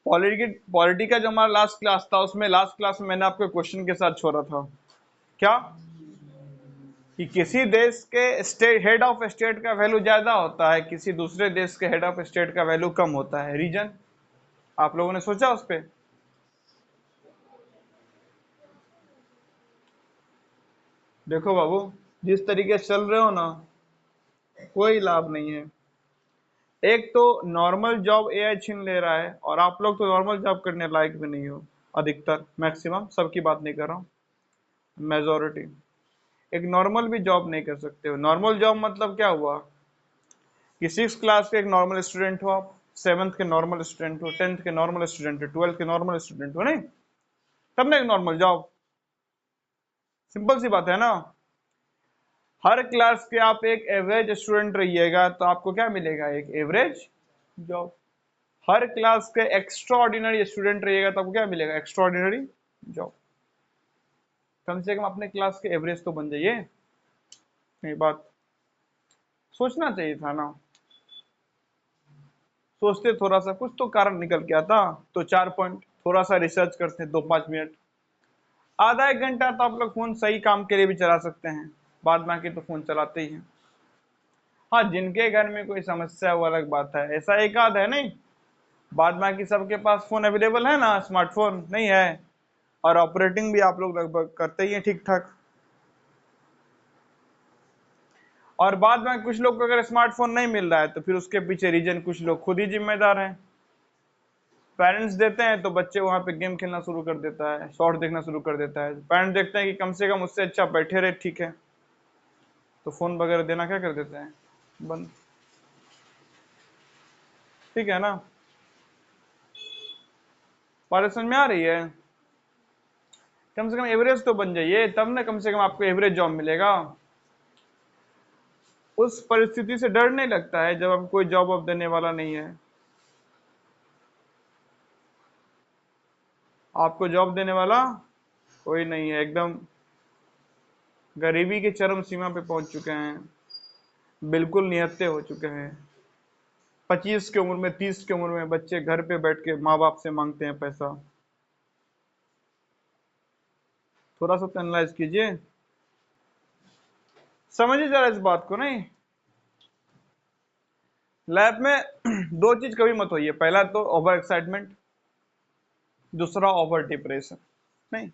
Polity का जो हमारा लास्ट क्लास था, उसमें लास्ट क्लास में मैंने आपको क्वेश्चन के साथ छोड़ा था क्या, कि किसी देश के स्टेट हेड ऑफ स्टेट का वैल्यू ज्यादा होता है, किसी दूसरे देश के हेड ऑफ स्टेट का वैल्यू कम होता है, रीजन? आप लोगों ने सोचा उस पे? देखो बाबू, जिस तरीके से चल रहे हो ना, कोई लाभ नहीं है। एक तो नॉर्मल जॉब एआई छीन ले रहा है, और आप लोग तो नॉर्मल जॉब करने लायक भी नहीं हो, अधिकतर, मैक्सिमम, सबकी बात नहीं कर रहा हूँ, मेजोरिटी। एक नॉर्मल भी जॉब नहीं कर सकते हो। नॉर्मल जॉब मतलब क्या हुआ कि 6 क्लास के एक नॉर्मल स्टूडेंट हो आप, 7th के नॉर्मल स्टूडेंट हो, 10th के नॉर्मल स्टूडेंट हो, 12th के नॉर्मल स्टूडेंट हो, नहीं? तब ना एक नॉर्मल जॉब। सिंपल सी बात है ना। हर क्लास के आप एक एवरेज स्टूडेंट रहिएगा तो आपको क्या मिलेगा? एक एवरेज जॉब। हर क्लास के एक्स्ट्रा ऑर्डिनरी स्टूडेंट रहिएगा तो आपको क्या मिलेगा? Extra ordinary job. कम से कम अपने क्लास के एवरेज तो बन जाइए। ये बात सोचना चाहिए था ना। सोचते थोड़ा सा, कुछ तो कारण निकल के आता तो 4 पॉइंट, थोड़ा सा रिसर्च करते 2-5 मिनट, आधा 1 घंटा तो आप लोग फोन सही काम के लिए भी चला सकते हैं। बाद बाकी तो फोन चलाते ही हैं। हाँ, जिनके घर में कोई समस्या है वो अलग बात है, ऐसा एक आध है, नहीं? बाद बाकी सबके पास फोन अवेलेबल है ना, स्मार्टफोन नहीं है, और ऑपरेटिंग भी आप लोग लगभग करते ही हैं ठीक ठाक। और बाद में कुछ लोग को अगर स्मार्टफोन नहीं मिल रहा है तो फिर उसके पीछे रीजन कुछ लोग खुद ही जिम्मेदार हैं। पेरेंट्स देते हैं तो बच्चे वहां पे गेम खेलना शुरू कर देता है, शॉर्ट देखना शुरू कर देता है। पेरेंट्स देखते हैं कि कम से कम उससे अच्छा बैठे रहे, ठीक है, तो फोन वगैरह देना क्या कर देते हैं? बंद। ठीक है ना? बात समझ में आ रही है? कम से कम एवरेज तो बन जाइए, तब ना कम से कम आपको एवरेज जॉब मिलेगा। उस परिस्थिति से डर नहीं लगता है जब आपको कोई जॉब ऑफ देने वाला नहीं है। आपको जॉब देने वाला कोई नहीं है, एकदम गरीबी की चरम सीमा पे पहुंच चुके हैं, बिल्कुल निहत्ते हो चुके हैं। 25 की उम्र में, 30 की उम्र में बच्चे घर पे बैठ के माँ बाप से मांगते हैं पैसा। थोड़ा सा एनालाइज कीजिए, समझिए जरा इस बात को। नहीं, लैब में दो चीज कभी मत होइए, पहला तो ओवर एक्साइटमेंट, दूसरा ओवर डिप्रेशन। नहीं,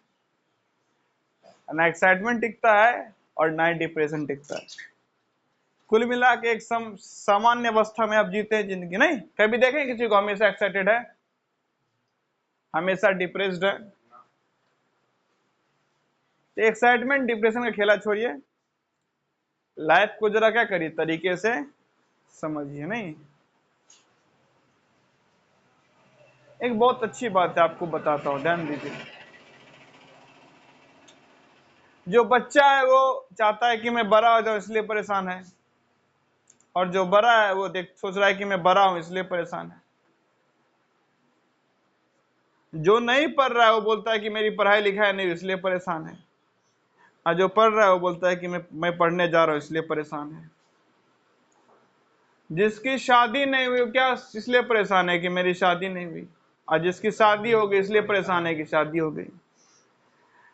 ना एक्साइटमेंट टिकता है और ना ही डिप्रेशन टिकता है। कुल मिला के एक सामान्य अवस्था में आप जीते हैं जिंदगी। नहीं, कभी देखें किसी को हमेशा एक्साइटेड है, हमेशा डिप्रेस्ड है? एक्साइटमेंट डिप्रेशन का खेला छोड़िए, लाइफ को जरा क्या करिए, तरीके से समझिए। नहीं, एक बहुत अच्छी बात है, आपको बताता हूं, ध्यान दीजिए। जो बच्चा है वो चाहता है कि मैं बड़ा हो जाऊं, इसलिए परेशान है, और जो बड़ा है वो सोच रहा है कि मैं बड़ा हूं इसलिए परेशान है। जो नहीं पढ़ रहा है वो बोलता है कि मेरी पढ़ाई लिखाई नहीं, इसलिए परेशान है, और जो पढ़ रहा है वो बोलता है कि मैं पढ़ने जा रहा हूं इसलिए परेशान है। जिसकी शादी नहीं हुई क्या इसलिए परेशान है कि मेरी शादी नहीं हुई, और जिसकी शादी हो गई इसलिए परेशान है कि शादी हो गई।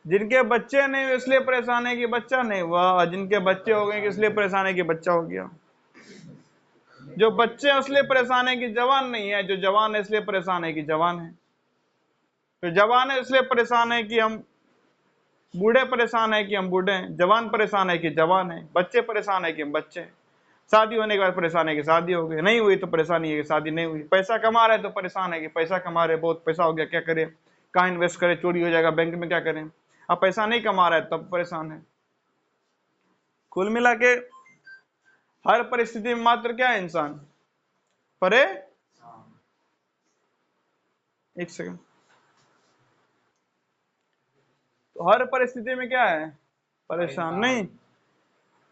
जिनके बच्चे नहीं हुए इसलिए परेशान है कि बच्चा नहीं हुआ, और जिनके बच्चे हो गए इसलिए परेशान है कि बच्चा हो गया। जो बच्चे हैं इसलिए परेशान है कि जवान नहीं है, जो जवान है इसलिए परेशान है कि जवान है, तो जवान है इसलिए परेशान है कि हम बूढ़े, परेशान है कि हम बूढ़े हैं, जवान परेशान है कि जवान है, बच्चे परेशान है कि हम बच्चे हैं। शादी होने के बाद परेशान है कि शादी हो गई, नहीं हुई तो परेशानी है कि शादी नहीं हुई। पैसा कमा रहे तो परेशान है कि पैसा कमा रहे, बहुत पैसा हो गया, क्या करें, कहाँ इन्वेस्ट करें, चोरी हो जाएगा बैंक में, क्या करें। अब पैसा नहीं कमा रहा है तब परेशान है। कुल मिला के हर परिस्थिति में मात्र क्या है इंसान? परे, एक सेकंड, तो हर परिस्थिति में क्या है? परेशान। नहीं,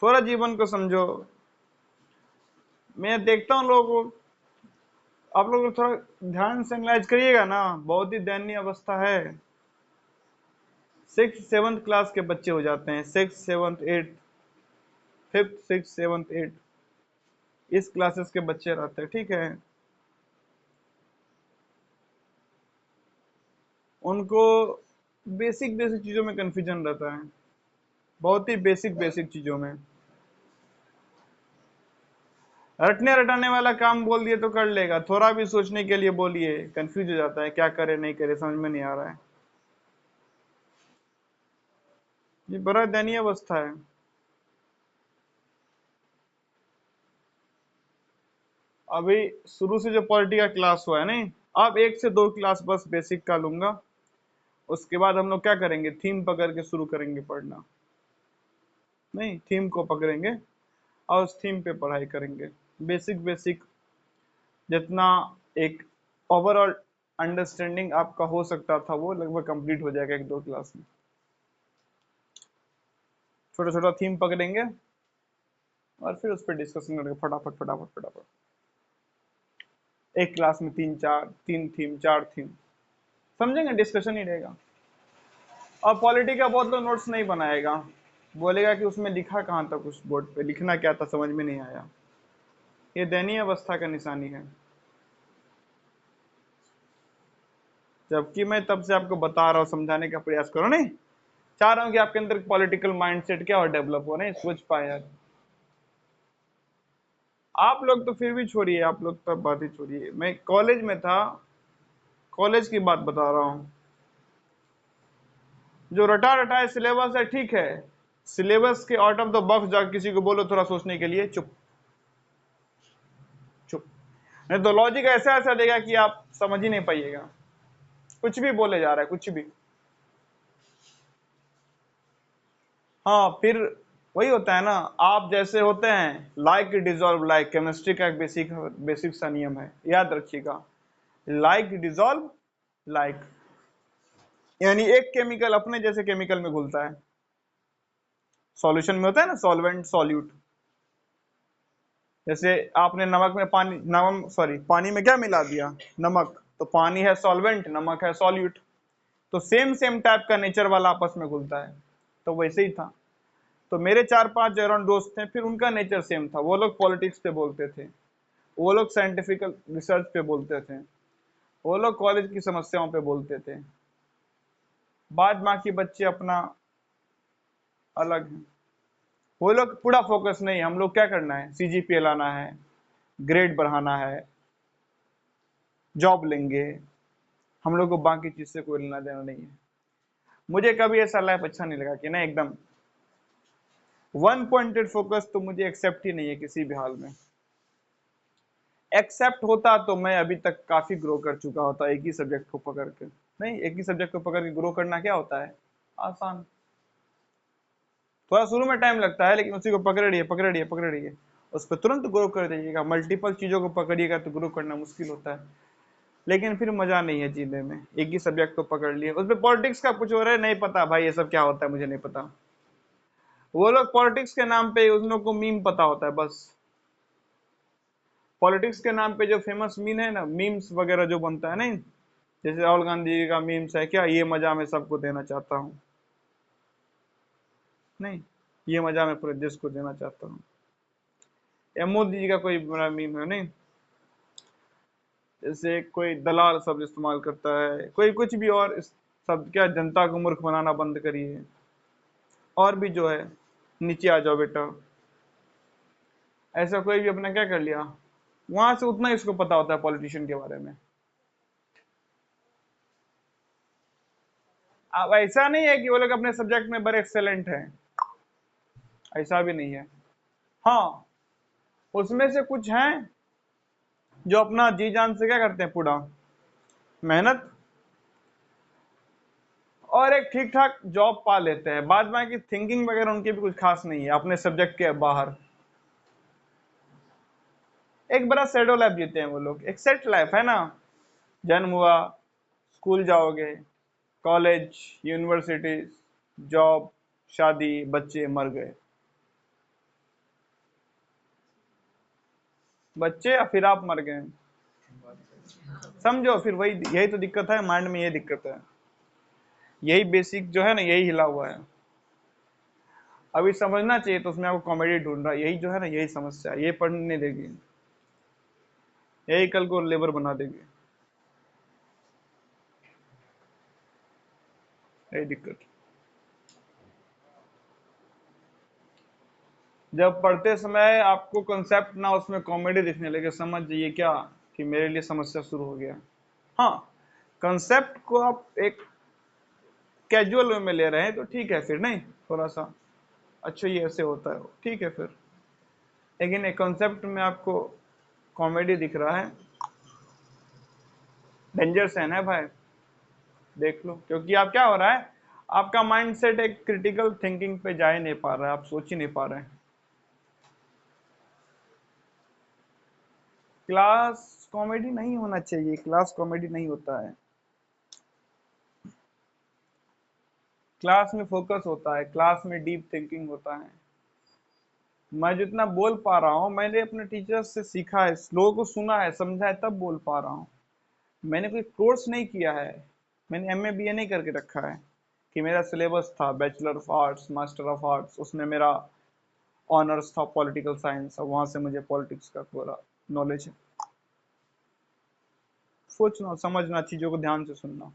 थोड़ा जीवन को समझो। मैं देखता हूँ लोगों को, आप लोग थोड़ा ध्यान से एनालाइज करिएगा ना, बहुत ही दयनीय अवस्था है। 6th 7th क्लास के बच्चे हो जाते हैं, 6th 7th 8th 5th 6th 7th 8th, इस क्लासेस के बच्चे रहते हैं, ठीक है। उनको बेसिक बेसिक चीजों में कंफ्यूजन रहता है, बहुत ही बेसिक बेसिक चीजों में। रटने रटाने वाला काम बोल दिए तो कर लेगा, थोड़ा भी सोचने के लिए बोलिए कंफ्यूज हो जाता है, क्या करे नहीं करे समझ में नहीं आ रहा है। ये बड़ा दयनीय अवस्था है। अभी शुरू से जो पॉलिटी का क्लास हुआ है नहीं, अब 1 से 2 क्लास बस बेसिक का लूंगा, उसके बाद हम लोग क्या करेंगे, थीम पकड़ के शुरू करेंगे पढ़ना। नहीं, थीम को पकड़ेंगे और उस थीम पे पढ़ाई करेंगे। बेसिक बेसिक जितना एक ओवरऑल अंडरस्टैंडिंग आपका हो सकता था वो लगभग कंप्लीट हो जाएगा 1-2 क्लास में। छोटा छोटा थीम पकड़ेंगे और फिर उस पर डिस्कशन करेंगे फटाफट फटाफट फटाफट। एक क्लास में 3 थीम 4 थीम समझेंगे, डिस्कशन ही रहेगा। और पॉलिटी का बहुत लोग नोट्स नहीं बनाएगा, बोलेगा कि उसमें लिखा कहाँ तक, उस बोर्ड पे लिखना क्या था समझ में नहीं आया। ये दयनीय अवस्था का निशानी है। जबकि मैं तब से आपको बता रहा हूँ, समझाने का प्रयास करो, नहीं चाह रहा हूँ कि आपके अंदर पॉलिटिकल माइंडसेट क्या और डेवलप हो, नहीं सोच पाए यार। आप लोग तो फिर भी छोड़िए, आप लोग तो बात ही छोड़िए, मैं कॉलेज में था, कॉलेज की बात बता रहा हूँ। जो रटा रटा है सिलेबस है, ठीक है, सिलेबस के आउट ऑफ द बॉक्स जाकर किसी को बोलो थोड़ा सोचने के लिए, चुप चुप। नहीं तो लॉजिक ऐसा ऐसा देगा कि आप समझ ही नहीं पाइएगा, कुछ भी बोले जा रहा है कुछ भी। हाँ, फिर वही होता है ना, आप जैसे होते हैं लाइक डिजॉल्व लाइक, केमिस्ट्री का एक बेसिक बेसिक सा नियम है, याद रखिएगा। लाइक डिजॉल्व लाइक, यानी एक केमिकल अपने जैसे केमिकल में घुलता है। सॉल्यूशन में होता है ना सॉल्वेंट सॉल्यूट, जैसे आपने नमक में पानी, नमक सॉरी पानी में क्या मिला दिया, नमक, तो पानी है सॉल्वेंट, नमक है सॉल्यूट, तो सेम सेम टाइप का नेचर वाला आपस में घुलता है। तो वैसे ही था। तो मेरे 4-5 जो अराउंड दोस्त थे, फिर उनका नेचर सेम था, वो लोग पॉलिटिक्स पे बोलते थे, वो लोग साइंटिफिक रिसर्च पे बोलते थे, वो लोग कॉलेज की समस्याओं पे बोलते थे। बाद बाकी बच्चे अपना अलग हैं, वो लोग पूरा फोकस नहीं, हम लोग क्या करना है, सीजीपीए लाना है, ग्रेड बढ़ाना है, जॉब लेंगे, हम लोग को बाकी चीज से कोई लेना देना नहीं है। मुझे कभी ऐसा लाइफ अच्छा नहीं लगा कि ना एकदम वन पॉइंटेड फोकस, तो मुझे एक्सेप्ट ही नहीं है किसी भी हाल में। एक्सेप्ट होता तो मैं अभी तक काफी ग्रो कर चुका होता, एक ही सब्जेक्ट को पकड़ के। नहीं, एक ही सब्जेक्ट को पकड़ के ग्रो करना क्या होता है, आसान। थोड़ा शुरू में टाइम लगता है, लेकिन उसी को पकड़ रही है पकड़ रही है पकड़ रही है, उस पर तुरंत ग्रो कर दीजिएगा। मल्टीपल चीजों को पकड़िएगा तो ग्रो करना मुश्किल होता है, लेकिन फिर मजा नहीं है जीने में। एक ही सब्जेक्ट को पकड़ लिए, उसमें पॉलिटिक्स का कुछ हो रहा है नहीं पता, भाई ये सब क्या होता है मुझे नहीं पता। वो लोग पॉलिटिक्स के नाम पे, उन लोग को मीम पता होता है बस। पॉलिटिक्स के नाम पे जो फेमस मीम है ना, मीम्स वगैरह जो बनता है नहीं, जैसे राहुल गांधी जी का मीम्स है क्या, ये मजा मैं सबको देना चाहता हूँ, नहीं ये मजा मैं पूरे देश को देना चाहता हूँ। या मोदी जी का कोई बड़ा मीम है नहीं, जैसे कोई दलाल शब्द इस्तेमाल करता है, कोई कुछ भी, और इस शब्द क्या, जनता को मूर्ख बनाना बंद करिए, और भी जो है, नीचे आ जाओ बेटा, ऐसा कोई भी अपना क्या कर लिया, वहां से उतना ही इसको पता होता है पॉलिटिशियन के बारे में। अब ऐसा नहीं है कि वो लोग अपने सब्जेक्ट में बड़े एक्सेलेंट हैं, ऐसा भी नहीं है। हाँ, उसमें से कुछ हैं जो अपना जी जान से क्या करते हैं, पूरा मेहनत, और एक ठीक ठाक जॉब पा लेते हैं। बाद बाकी थिंकिंग वगैरह उनकी भी कुछ खास नहीं है अपने सब्जेक्ट के बाहर। एक बड़ा शेडो लाइफ जीते हैं वो लोग, एक सेट लाइफ है ना, जन्म हुआ, स्कूल जाओगे, कॉलेज, यूनिवर्सिटी, जॉब, शादी, बच्चे, मर गए। बच्चे या फिर आप मर गए, समझो, फिर वही, यही तो दिक्कत है माइंड में, यही दिक्कत है, यही बेसिक जो है ना, यही हिला हुआ है। अभी समझना चाहिए, तो उसमें आपको कॉमेडी ढूंढ रहा है, यही जो है ना, यही समस्या है, ये पढ़ने नहीं देगी, यही कल को लेबर बना देगी। यही दिक्कत। जब पढ़ते समय आपको कंसेप्ट ना उसमें कॉमेडी दिखने लगे, समझ जाइए क्या कि मेरे लिए समस्या शुरू हो गया। हाँ, कंसेप्ट को आप एक कैजुअल वे में ले रहे हैं तो ठीक है, फिर नहीं थोड़ा सा अच्छा ये ऐसे होता है ठीक है फिर, लेकिन एक कंसेप्ट में आपको कॉमेडी दिख रहा है, डेंजर सेन है भाई, देख लो। क्योंकि आप क्या हो रहा है, आपका माइंडसेट एक क्रिटिकल थिंकिंग पे जा ही नहीं पा रहा है, आप सोच ही नहीं पा रहे हैं। क्लास कॉमेडी नहीं होना चाहिए, क्लास कॉमेडी नहीं होता है। क्लास में फोकस होता है, क्लास में डीप थिंकिंग होता है। मैं जितना बोल पा रहा हूँ मैंने अपने टीचर्स से सीखा है, लोगों को सुना है, समझा है, तब बोल पा रहा हूँ। मैंने कोई कोर्स नहीं किया है, मैंने एमए बीए नहीं करके रखा है कि मेरा सिलेबस था bachelor of arts, master of arts, उसमें मेरा ऑनर्स था पॉलिटिकल साइंस, और वहां से मुझे पॉलिटिक्स का पूरा नॉलेज है। सोचना, समझना, चीजों को ध्यान से सुनना,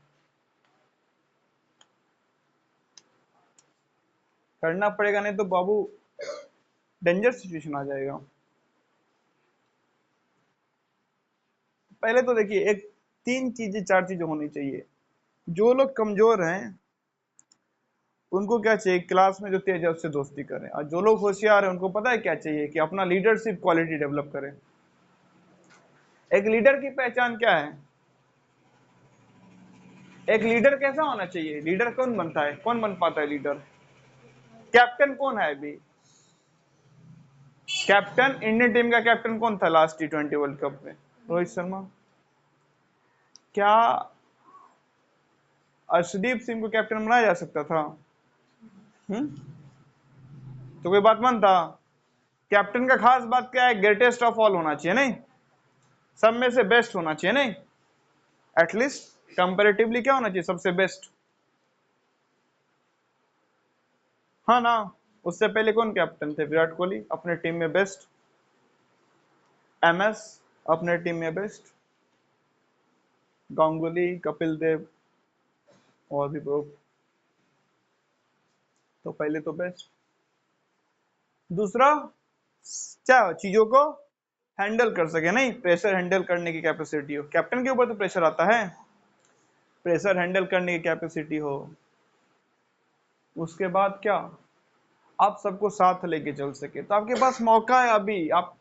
करना पड़ेगा, नहीं तो बाबू डेंजर सिचुएशन आ जाएगा। पहले तो देखिए, एक तीन चीजें चार चीजें होनी चाहिए। जो लोग कमजोर हैं उनको क्या चाहिए, क्लास में जो तेज है उससे दोस्ती करें, और जो लोग होशियार हैं उनको पता है क्या चाहिए कि अपना लीडरशिप क्वालिटी डेवलप करें। एक लीडर की पहचान क्या है, एक लीडर कैसा होना चाहिए, लीडर कौन बनता है, कौन बन पाता है लीडर? कैप्टन कौन है अभी? कैप्टन, इंडियन टीम का कैप्टन कौन था लास्ट T20 वर्ल्ड कप में? रोहित शर्मा। क्या अर्शदीप सिंह को कैप्टन बनाया जा सकता था? तो कोई बात मानता? कैप्टन का खास बात क्या है, ग्रेटेस्ट ऑफ ऑल होना चाहिए नहीं, सब में से बेस्ट होना चाहिए नहीं, एटलीस्ट कंपैरेटिवली क्या होना चाहिए, सबसे बेस्ट। हाँ ना, उससे पहले कौन कैप्टन थे? विराट कोहली अपने टीम में बेस्ट, एमएस अपने टीम में बेस्ट, गांगुली, कपिल देव और भी लोग, तो पहले तो बेस्ट। दूसरा, क्या चीजों को हैंडल कर सके नहीं, प्रेशर हैंडल करने की कैपेसिटी हो, कैप्टन के ऊपर तो प्रेशर आता है, प्रेशर हैंडल करने की कैपेसिटी हो। उसके बाद क्या, आप सबको साथ लेके चल सके, तो आपके पास मौका है अभी। आप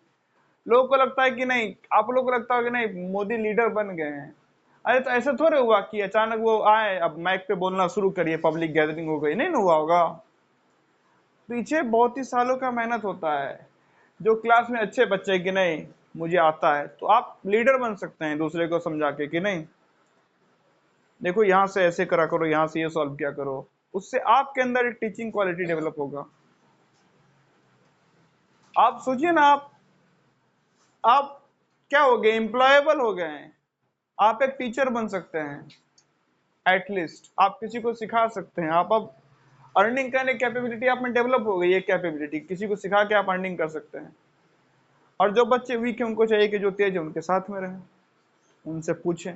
लोगों को लगता है कि नहीं, आप लोगों को लगता है कि नहीं मोदी लीडर बन गए हैं, अरे तो ऐसा थोड़े हुआ कि अचानक वो आए अब माइक पे बोलना शुरू करिए, पब्लिक गैदरिंग हो गई, नहीं ना हुआ होगा। पीछे बहुत ही सालों का मेहनत होता है। जो क्लास में अच्छे बच्चे कि नहीं मुझे आता है, तो आप लीडर बन सकते हैं दूसरे को समझा के कि नहीं देखो यहाँ से ऐसे करा करो, यहाँ से ये सॉल्व किया करो, उससे आपके अंदर एक टीचिंग क्वालिटी डेवलप होगा। आप सोचिए ना, आप क्या हो गए, एम्प्लॉयबल हो गए हैं, आप एक टीचर बन सकते हैं, एटलीस्ट आप किसी को सिखा सकते हैं, आप अब अर्निंग करने की कैपेबिलिटी आप में डेवलप हो गई, एक कैपेबिलिटी किसी को सिखा के आप अर्निंग कर सकते हैं। और जो बच्चे वीक है उनको चाहिए कि जो तेज है उनके साथ में रहें, उनसे पूछें।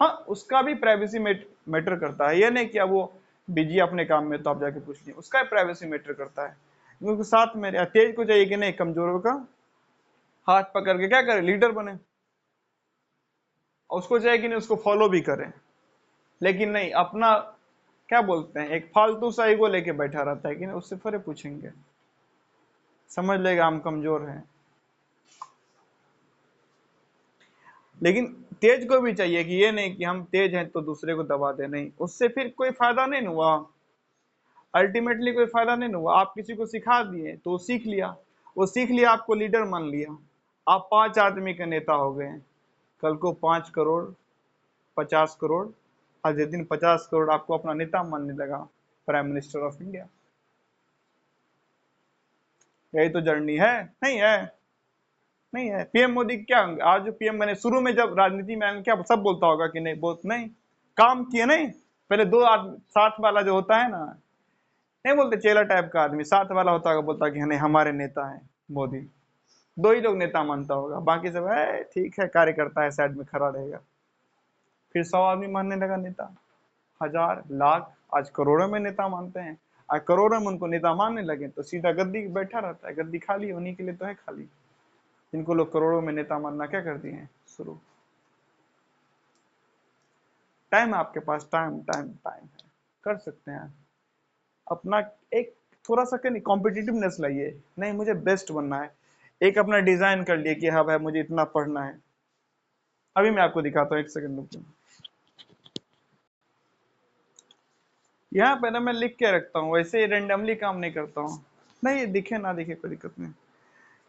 हाँ, उसका भी प्राइवेसी मैटर करता है, ये नहीं कि अब वो बिजी अपने काम में तो आप जाके पूछ लिया, उसका प्राइवेसी मैटर करता है। क्योंकि साथ में तेज को चाहिए कि नहीं कमजोरों का हाथ पकड़ के क्या करे, लीडर बने, और उसको चाहिए कि नहीं उसको फॉलो भी करें। लेकिन नहीं, अपना क्या बोलते हैं, एक फालतू सा ईगो लेके बैठा रहता है कि नहीं उससे थोड़े पूछेंगे, समझ लेगा हम कमजोर हैं। लेकिन तेज को भी चाहिए कि ये नहीं कि हम तेज हैं तो दूसरे को दबा दे, नहीं, उससे फिर कोई फायदा नहीं हुआ, अल्टीमेटली कोई फायदा नहीं हुआ। आप किसी को सिखा दिए तो वो सीख लिया, वो सीख लिया, आपको लीडर मान लिया, आप 5 आदमी के नेता हो गए। कल को 5 करोड़, 50 करोड़, आज दिन 50 करोड़ आपको अपना नेता मानने लगा, प्राइम मिनिस्टर ऑफ इंडिया। यही तो जर्नी है, नहीं है? नहीं है। पीएम मोदी क्या, आज जो पीएम बने, शुरू में जब राजनीति में आएंगे क्या सब बोलता होगा कि नहीं, बहुत नहीं काम किए नहीं, पहले दो आदमी साथ वाला जो होता है ना, नहीं बोलते चेला टाइप का आदमी साथ वाला होता होगा, बोलता कि नहीं हमारे नेता है मोदी, दो ही लोग नेता मानता होगा, बाकी सब है ठीक है कार्यकर्ता है साइड में खड़ा रहेगा। फिर 100 आदमी मानने लगा नेता, 1000, लाख, आज करोड़ों में नेता मानते हैं। आज करोड़ों में उनको नेता मानने लगे तो सीधा गद्दी बैठा रहता है, गद्दी खाली उन्हीं के लिए तो है खाली, जिनको लोग करोड़ों में नेता मानना क्या कर दिए हैं शुरू। टाइम है आपके पास, टाइम टाइम टाइम है, कर सकते हैं अपना। एक थोड़ा सा क्या नहीं कॉम्पिटिटिवनेस लाइए, नहीं मुझे बेस्ट बनना है, एक अपना डिजाइन कर लिए कि हाँ भाई मुझे इतना पढ़ना है। अभी मैं आपको दिखाता हूँ, एक सेकंड रुकिए। यहाँ पे ना मैं लिख के रखता हूँ, वैसे रेंडमली काम नहीं करता हूँ। नहीं ये दिखे ना दिखे कोई दिक्कत नहीं,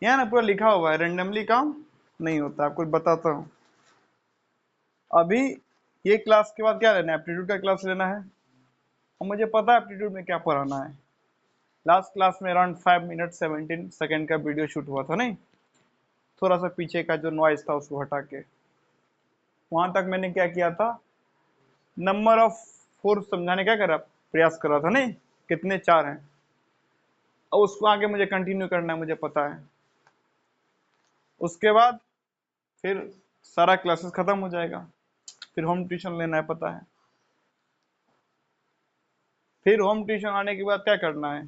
यहाँ ना पूरा लिखा हुआ है, रेंडमली काम नहीं होता। आपको बताता हूँ, अभी ये क्लास के बाद क्या लेना है, एप्टीट्यूड का क्लास लेना है, और मुझे पता है एप्टीट्यूड में क्या पढ़ाना है। लास्ट क्लास में अराउंड 5 मिनट 17 सेकंड का वीडियो शूट हुआ था, नहीं थोड़ा सा पीछे का जो नॉइज था उसको हटा के, वहां तक मैंने क्या किया था, नंबर ऑफ फोर समझाने क्या करा, प्रयास करा था, नहीं कितने 4 हैं, और उसको आगे मुझे कंटिन्यू करना है, मुझे पता है। उसके बाद फिर सारा क्लासेस खत्म हो जाएगा, फिर होम ट्यूशन लेना है, पता है। फिर होम ट्यूशन आने के बाद क्या करना है,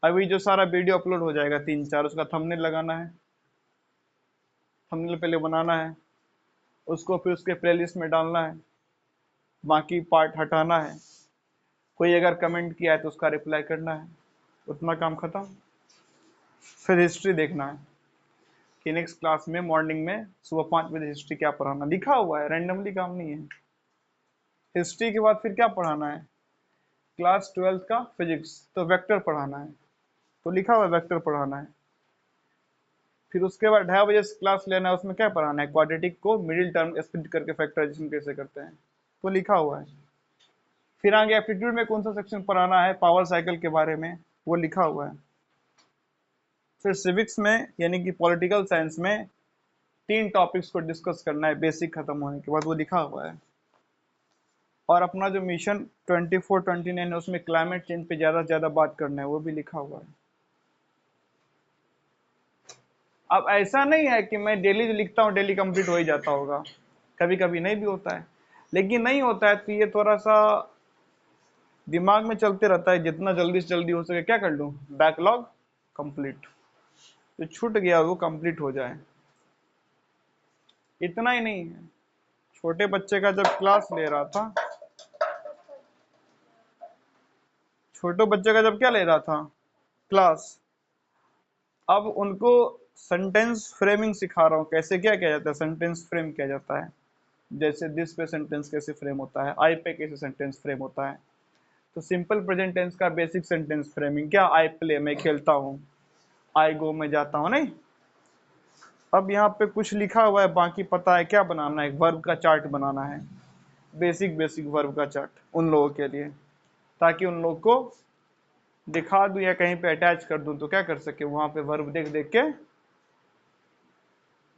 अभी जो सारा वीडियो अपलोड हो जाएगा 3-4, उसका थंबनेल लगाना है, थंबनेल पहले बनाना है, उसको फिर उसके प्लेलिस्ट में डालना है, बाकी पार्ट हटाना है, कोई अगर कमेंट किया है तो उसका रिप्लाई करना है, उतना काम खत्म। फिर हिस्ट्री देखना है कि नेक्स्ट क्लास में मॉर्निंग में सुबह 5 बजे हिस्ट्री क्या पढ़ाना, लिखा हुआ है, रैंडमली काम नहीं है। हिस्ट्री के बाद फिर क्या पढ़ाना है, क्लास 12th का फिजिक्स, तो वेक्टर पढ़ाना है, तो लिखा हुआ है वेक्टर पढ़ाना है। फिर उसके बाद 2:30 बजे क्लास लेना है, उसमें क्या पढ़ाना है, क्वाड्रेटिक को मिडिल टर्म स्प्लिट करके फैक्टराइजेशन कैसे करते हैं, तो लिखा हुआ है। फिर आगे एप्टीट्यूड में कौन सा सेक्शन पढ़ाना है, पावर साइकिल के बारे में, वो लिखा हुआ है। फिर सिविक्स में यानी कि पॉलिटिकल साइंस में 3 टॉपिक्स को डिस्कस करना है बेसिक खत्म होने के बाद, वो लिखा हुआ है। और अपना जो मिशन 24-29 है उसमें क्लाइमेट चेंज पे ज्यादा से ज्यादा बात करना है, वो भी लिखा हुआ है। अब ऐसा नहीं है कि मैं डेली जो लिखता हूँ डेली कंप्लीट हो ही जाता होगा, कभी कभी नहीं भी होता है, लेकिन नहीं होता है तो ये थोड़ा सा दिमाग में चलते रहता है, जितना जल्दी से जल्दी हो सके क्या कर लूँ, बैकलॉग कंप्लीट, जो छूट गया वो कंप्लीट हो जाए। इतना ही नहीं है, छोटे बच्चे का जब क्लास ले रहा था, छोटे बच्चे का जब क्या ले रहा था क्लास, अब उनको सेंटेंस फ्रेमिंग सिखा रहा हूँ, कैसे क्या किया जाता है, सेंटेंस फ्रेम किया जाता है। जैसे दिस पे सेंटेंस कैसे फ्रेम होता है, आई पे कैसे सेंटेंस फ्रेम होता है। तो सिंपल प्रेजेंट टेंस का बेसिक सेंटेंस फ्रेमिंग क्या, आई प्ले मैं खेलता हूँ, आई गो मैं जाता हूँ, नहीं। अब यहाँ पे कुछ लिखा हुआ है, बाकी पता है क्या बनाना है, वर्ब का चार्ट बनाना है, बेसिक बेसिक वर्ब का चार्ट उन लोगों के लिए, ताकि उन लोग को दिखा दूं या कहीं पे अटैच कर दूं तो क्या कर सके, वहां पे वर्ब देख देख के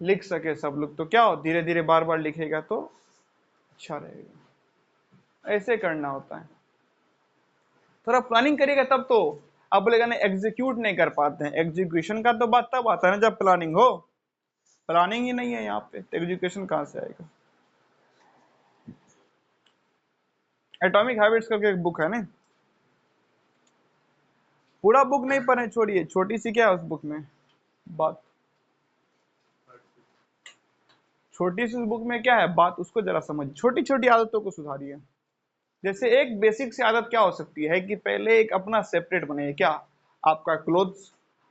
लिख सके सब लोग, तो क्या हो धीरे धीरे बार बार लिखेगा तो अच्छा रहेगा। ऐसे करना होता है, थोड़ा प्लानिंग करिएगा तब तो। आप बोलेगा नहीं एग्जीक्यूट नहीं कर पाते हैं, एग्जीक्यूशन का तो बात तब आता है ना जब प्लानिंग हो, प्लानिंग ही नहीं है यहाँ पे तो एग्जीक्यूशन कहाँ से आएगा। एटॉमिक हैबिट्स करके एक बुक है ना, पूरा बुक नहीं पढ़े छोड़िए, छोटी सी क्या है उस बुक में बात, छोटी सी उस बुक में क्या है बात, उसको जरा समझ, छोटी छोटी आदतों को सुधारिए। जैसे एक बेसिक सी आदत क्या हो सकती है कि पहले एक अपना सेपरेट बनाइए, क्या, आपका क्लोथ्स,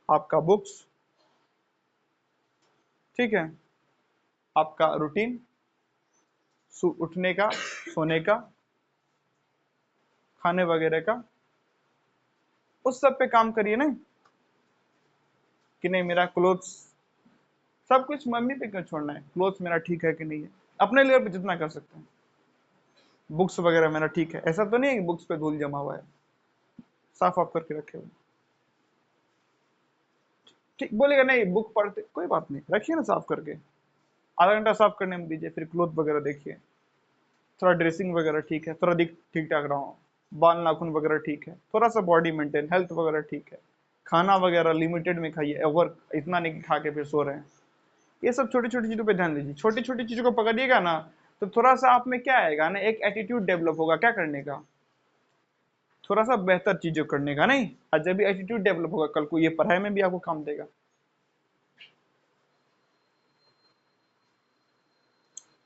आपका बुक्स, ठीक है, आपका रूटीन, उठने का, सोने का, खाने वगैरह का, उस सब पे काम करिए ना, कि नहीं मेरा क्लोथ्स, सब कुछ मम्मी पे क्यों छोड़ना है, क्लोथ्स मेरा ठीक है कि नहीं है, अपने लेवल पे जितना कर सकते हैं। बुक्स वगैरह मेरा ठीक है, ऐसा तो नहीं है कि बुक्स पे धूल जमा हुआ है, साफ ऑफ करके रखे हुए, ठीक बोलेगा नहीं बुक पढ़ते कोई बात नहीं, रखिए ना साफ करके, आधा घंटा साफ करने में दीजिए, फिर क्लोथ वगैरह देखिए, थोड़ा ड्रेसिंग वगैरह ठीक है, थोड़ा दिख ठीक ठाक रहा हूँ, बाल नाखून वगैरह ठीक है, थोड़ा सा बॉडी मेंटेन, हेल्थ वगैरह ठीक है, खाना वगैरह लिमिटेड में खाइए, ओवर इतना नहीं कि खा के फिर सो रहे हैं। ये सब छोटी छोटी चीजों पे ध्यान दीजिए, छोटी छोटी चीजों को पकड़िएगा ना, तो थोड़ा सा आप में क्या आएगा ना, एक एटीट्यूड डेवलप होगा क्या करने का, थोड़ा सा बेहतर चीजों करने का, नहीं? आज जब भी एटीट्यूड डेवलप होगा, कल को ये पढ़ाई में भी आपको काम देगा।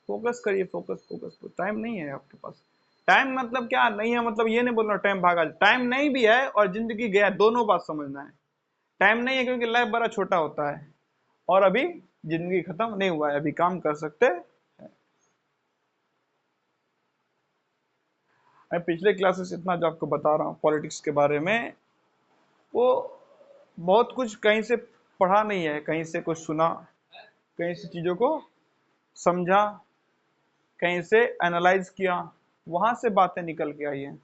फोकस करिए, फोकस फोकस। टाइम नहीं है आपके पास। टाइम मतलब क्या नहीं है, मतलब ये नहीं बोलना टाइम भागा, टाइम नहीं भी है और जिंदगी गया, दोनों बात समझना है। टाइम नहीं है क्योंकि लाइफ बड़ा छोटा होता है, और अभी जिंदगी खत्म नहीं हुआ है, अभी काम कर सकते हैं। मैं पिछले क्लासेस इतना जो आपको बता रहा हूँ पॉलिटिक्स के बारे में, वो बहुत कुछ कहीं से पढ़ा नहीं है, कहीं से कुछ सुना, कहीं से चीजों को समझा, कहीं से एनालाइज किया, वहां से बातें निकल के आई हैं।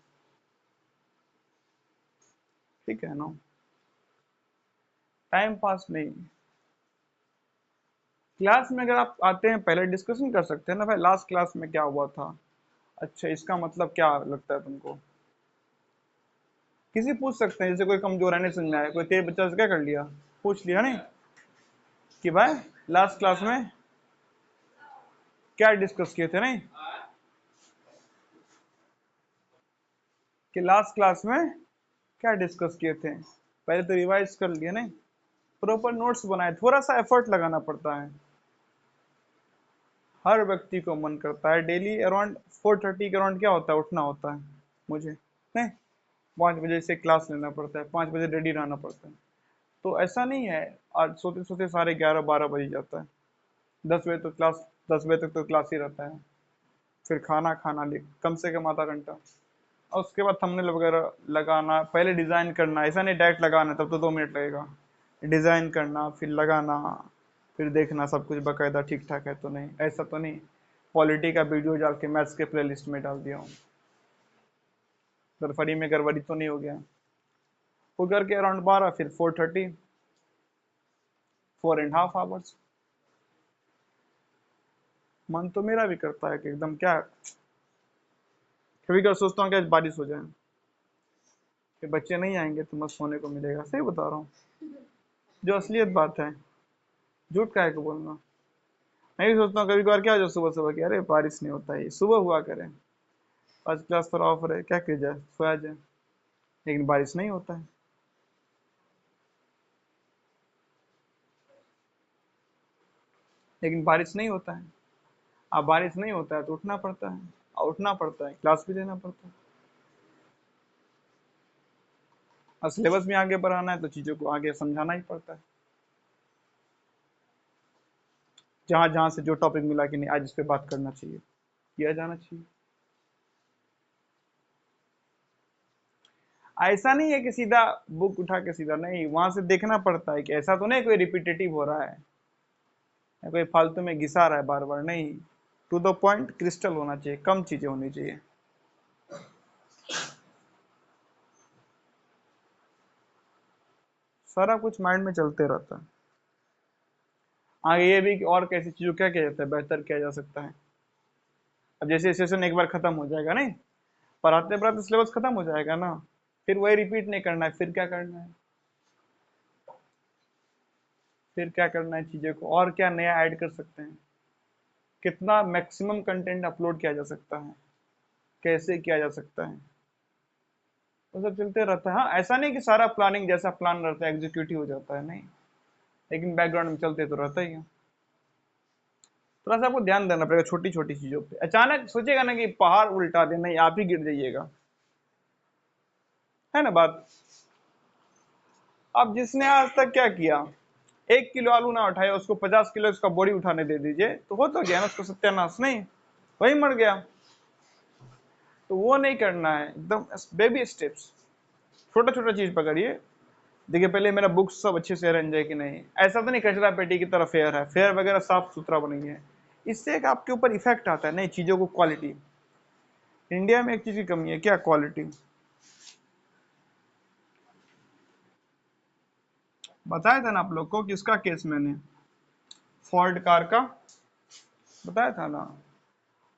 ठीक है ना? टाइम पास नहीं। क्लास में अगर आप आते हैं पहले डिस्कशन कर सकते हैं ना, भाई लास्ट क्लास में क्या हुआ था, अच्छा इसका मतलब क्या लगता है तुमको। किसी पूछ सकते हैं, जैसे कोई कमजोर है नहीं समझ में आया, कोई तेज बच्चा से क्या कर लिया, पूछ लिया नहीं कि भाई लास्ट क्लास में क्या डिस्कस किए थे, नहीं कि लास्ट क्लास में क्या डिस्कस किए थे, पहले तो रिवाइज कर लिया, नहीं प्रॉपर नोट्स बनाए, थोड़ा सा एफर्ट लगाना पड़ता है। हर व्यक्ति को मन करता है डेली अराउंड 4:30 के अराउंड क्या होता है, उठना होता है मुझे, नहीं 5 बजे से क्लास लेना पड़ता है, 5 बजे रेडी रहना पड़ता है। तो ऐसा नहीं है, आज सोते सोते साढ़े 11-12 बज जाता है, 10 बजे तो क्लास, 10 बजे तक तो क्लास ही रहता है। फिर खाना खाना ले कम से कम आधा घंटा, और उसके बाद थंबनेल वगैरह लगाना, पहले डिजाइन करना, ऐसा नहीं डायरेक्ट लगाना तब तो 2 मिनट लगेगा, डिजाइन करना फिर लगाना, फिर देखना सब कुछ बकायदा ठीक ठाक है तो नहीं, ऐसा तो नहीं पॉलिटी का वीडियो डाल के मैथ्स के प्लेलिस्ट में डाल दिया हूँ, गड़बड़ी में गड़बड़ी तो नहीं हो गया। वो करके अराउंड 12, फिर 4:30, 4.5 आवर्स। मन तो मेरा भी करता है कि एकदम क्या, कभी कभी सोचता हूँ कि आज बारिश हो जाए, कि बच्चे नहीं आएंगे तो मस्त सोने को मिलेगा, सही बता रहा हूँ, जो असलियत बात है, झूठ काहे को बोलना। मैं भी सोचता हूँ कभी कभार क्या हो जाए सुबह सुबह की, अरे बारिश नहीं होता है, सुबह हुआ करे, आज क्लास थोड़ा ऑफ रहे, क्या किया जाए, सोया जाए, लेकिन बारिश नहीं होता है। लेकिन बारिश नहीं होता है, अब बारिश नहीं होता है तो उठना पड़ता है, और उठना पड़ता है क्लास भी देना पड़ता है, और सिलेबस भी आगे बढ़ाना है तो चीजों को आगे समझाना ही पड़ता है, जहां जहां से जो टॉपिक मिला कि नहीं आज इस पे बात करना चाहिए, किया जाना चाहिए। ऐसा नहीं है कि सीधा बुक उठा के सीधा, नहीं वहां से देखना पड़ता है कि ऐसा तो नहीं कोई रिपीटेटिव हो रहा है या कोई फालतू में घिसा रहा है बार बार, नहीं, टू द पॉइंट क्रिस्टल होना चाहिए, कम चीजें होनी चाहिए। सारा कुछ माइंड में चलते रहता है, आगे ये भी कि और कैसी चीजों क्या किया जाता है, बेहतर किया जा सकता है। अब जैसे सेशन एक बार खत्म हो जाएगा, नहीं पढ़ाते पढ़ाते सिलेबस खत्म हो जाएगा ना, फिर वही रिपीट नहीं करना है, फिर क्या करना है, फिर क्या करना है, चीजें को और क्या नया ऐड कर सकते हैं, कितना मैक्सिमम कंटेंट अपलोड किया जा सकता है, कैसे किया जा सकता है, वो सब चलते रहता है। हाँ ऐसा नहीं कि सारा प्लानिंग जैसा प्लान रहता है एग्जीक्यूटिव हो जाता है, नहीं, लेकिन बैकग्राउंड में चलते तो रहता ही है। थोड़ा सा आपको ध्यान देना पड़ेगा छोटी छोटी चीजों पे, अचानक सोचेगा ना कि पहाड़ उल्टा दे, नहीं आप ही गिर जाइएगा, है ना बात। अब जिसने आज तक क्या किया, 1 किलो आलू ना उठाया, उसको 50 किलो उसका बोरी उठाने दे दीजिए तो हो तो गया ना उसको सत्यानाश, नहीं वही मर गया। तो वो नहीं करना है, एकदम बेबी स्टेप्स, छोटा छोटा चीज पकड़िए। देखिए पहले मेरा बुक्स सब अच्छे से अरेंज है कि नहीं, ऐसा तो नहीं कचरा पेटी की तरह फेयर है, फेयर वगैरह साफ सुथरा बनी है, इससे एक आपके ऊपर इफेक्ट आता है, नहीं चीजों को क्वालिटी। इंडिया में एक चीज की कमी है, क्या, क्वालिटी। बताया था ना आप लोग को किसका केस, मैंने फोर्ड कार का बताया था ना।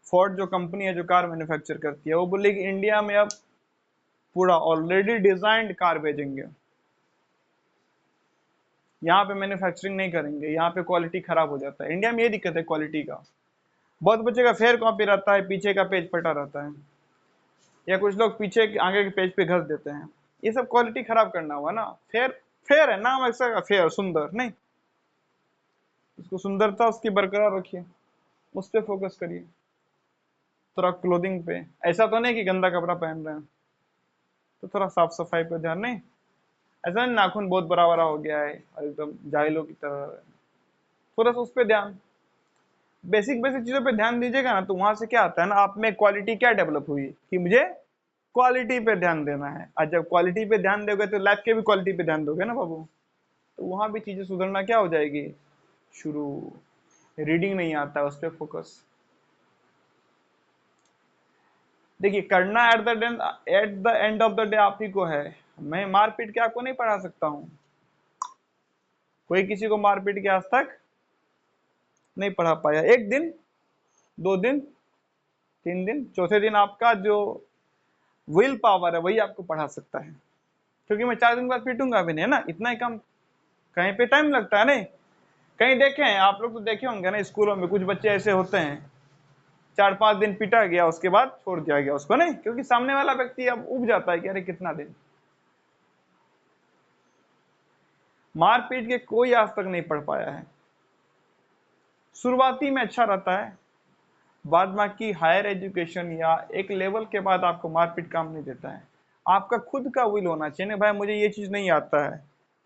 फोर्ड जो कंपनी है जो कार मैन्युफैक्चर करती है, वो बोले कि इंडिया में अब पूरा ऑलरेडी डिजाइंड कार भेजेंगे, यहाँ पे मैन्युफैक्चरिंग नहीं करेंगे, यहाँ पे क्वालिटी खराब हो जाता है। इंडिया में ये दिक्कत है क्वालिटी का, बहुत बच्चे का फेयर कॉपी रहता है, पीछे का पेज फटा रहता है। या कुछ लोग पीछे आगे के पेज पे घस देते हैं। ये सब क्वालिटी खराब करना हुआ ना। फेयर, फेयर है नाम ऐसा, फेयर सुंदर नहीं, उसको सुंदरता उसकी बरकरार रखिए, उस पर फोकस करिए। थोड़ा क्लोथिंग पे, ऐसा तो नहीं कि गंदा कपड़ा पहन रहे हैं तो थोड़ा साफ सफाई पे ध्यान नहीं, ऐसा नहीं नाखून बहुत बड़ा बड़ा हो गया है और एकदम जाहिलों की तरह, थोड़ा सा उस पर ध्यान, बेसिक बेसिक चीजों पे ध्यान दीजिएगा ना, तो वहां से क्या आता है ना, आप में क्वालिटी क्या डेवलप हुई कि मुझे क्वालिटी पे ध्यान देना है। और जब क्वालिटी पे ध्यान दोगे तो लाइफ के भी क्वालिटी पे ध्यान दोगे ना बाबू, तो वहां भी चीजें सुधरना क्या हो जाएगी शुरू। रीडिंग नहीं आता है, उस पर फोकस। देखिए करना at the end of the day आप ही को है। मैं मारपीट के आपको नहीं पढ़ा सकता हूँ, कोई किसी को मारपीट के आज तक नहीं पढ़ा पाया। एक दिन, 2 दिन, 3 दिन, चौथे दिन आपका जो विल पावर है वही आपको पढ़ा सकता है, क्योंकि मैं 4 दिन बाद पीटूंगा भी नहीं, है ना, इतना ही कम। कहीं पे टाइम लगता है नहीं, कहीं देखे हैं आप लोग तो देखे होंगे ना, स्कूलों में कुछ बच्चे ऐसे होते हैं 4-5 दिन पीटा गया उसके बाद छोड़ दिया गया उसको, नहीं, क्योंकि सामने वाला व्यक्ति अब उब जाता है कि अरे कितना दिन। मार पीट के कोई आज तक नहीं पढ़ पाया है। शुरुआती में अच्छा रहता है, बाद बाकी हायर एजुकेशन या एक लेवल के बाद आपको मारपीट काम नहीं देता है। आपका खुद का विल होना चाहिए ना, भाई मुझे ये चीज नहीं आता है,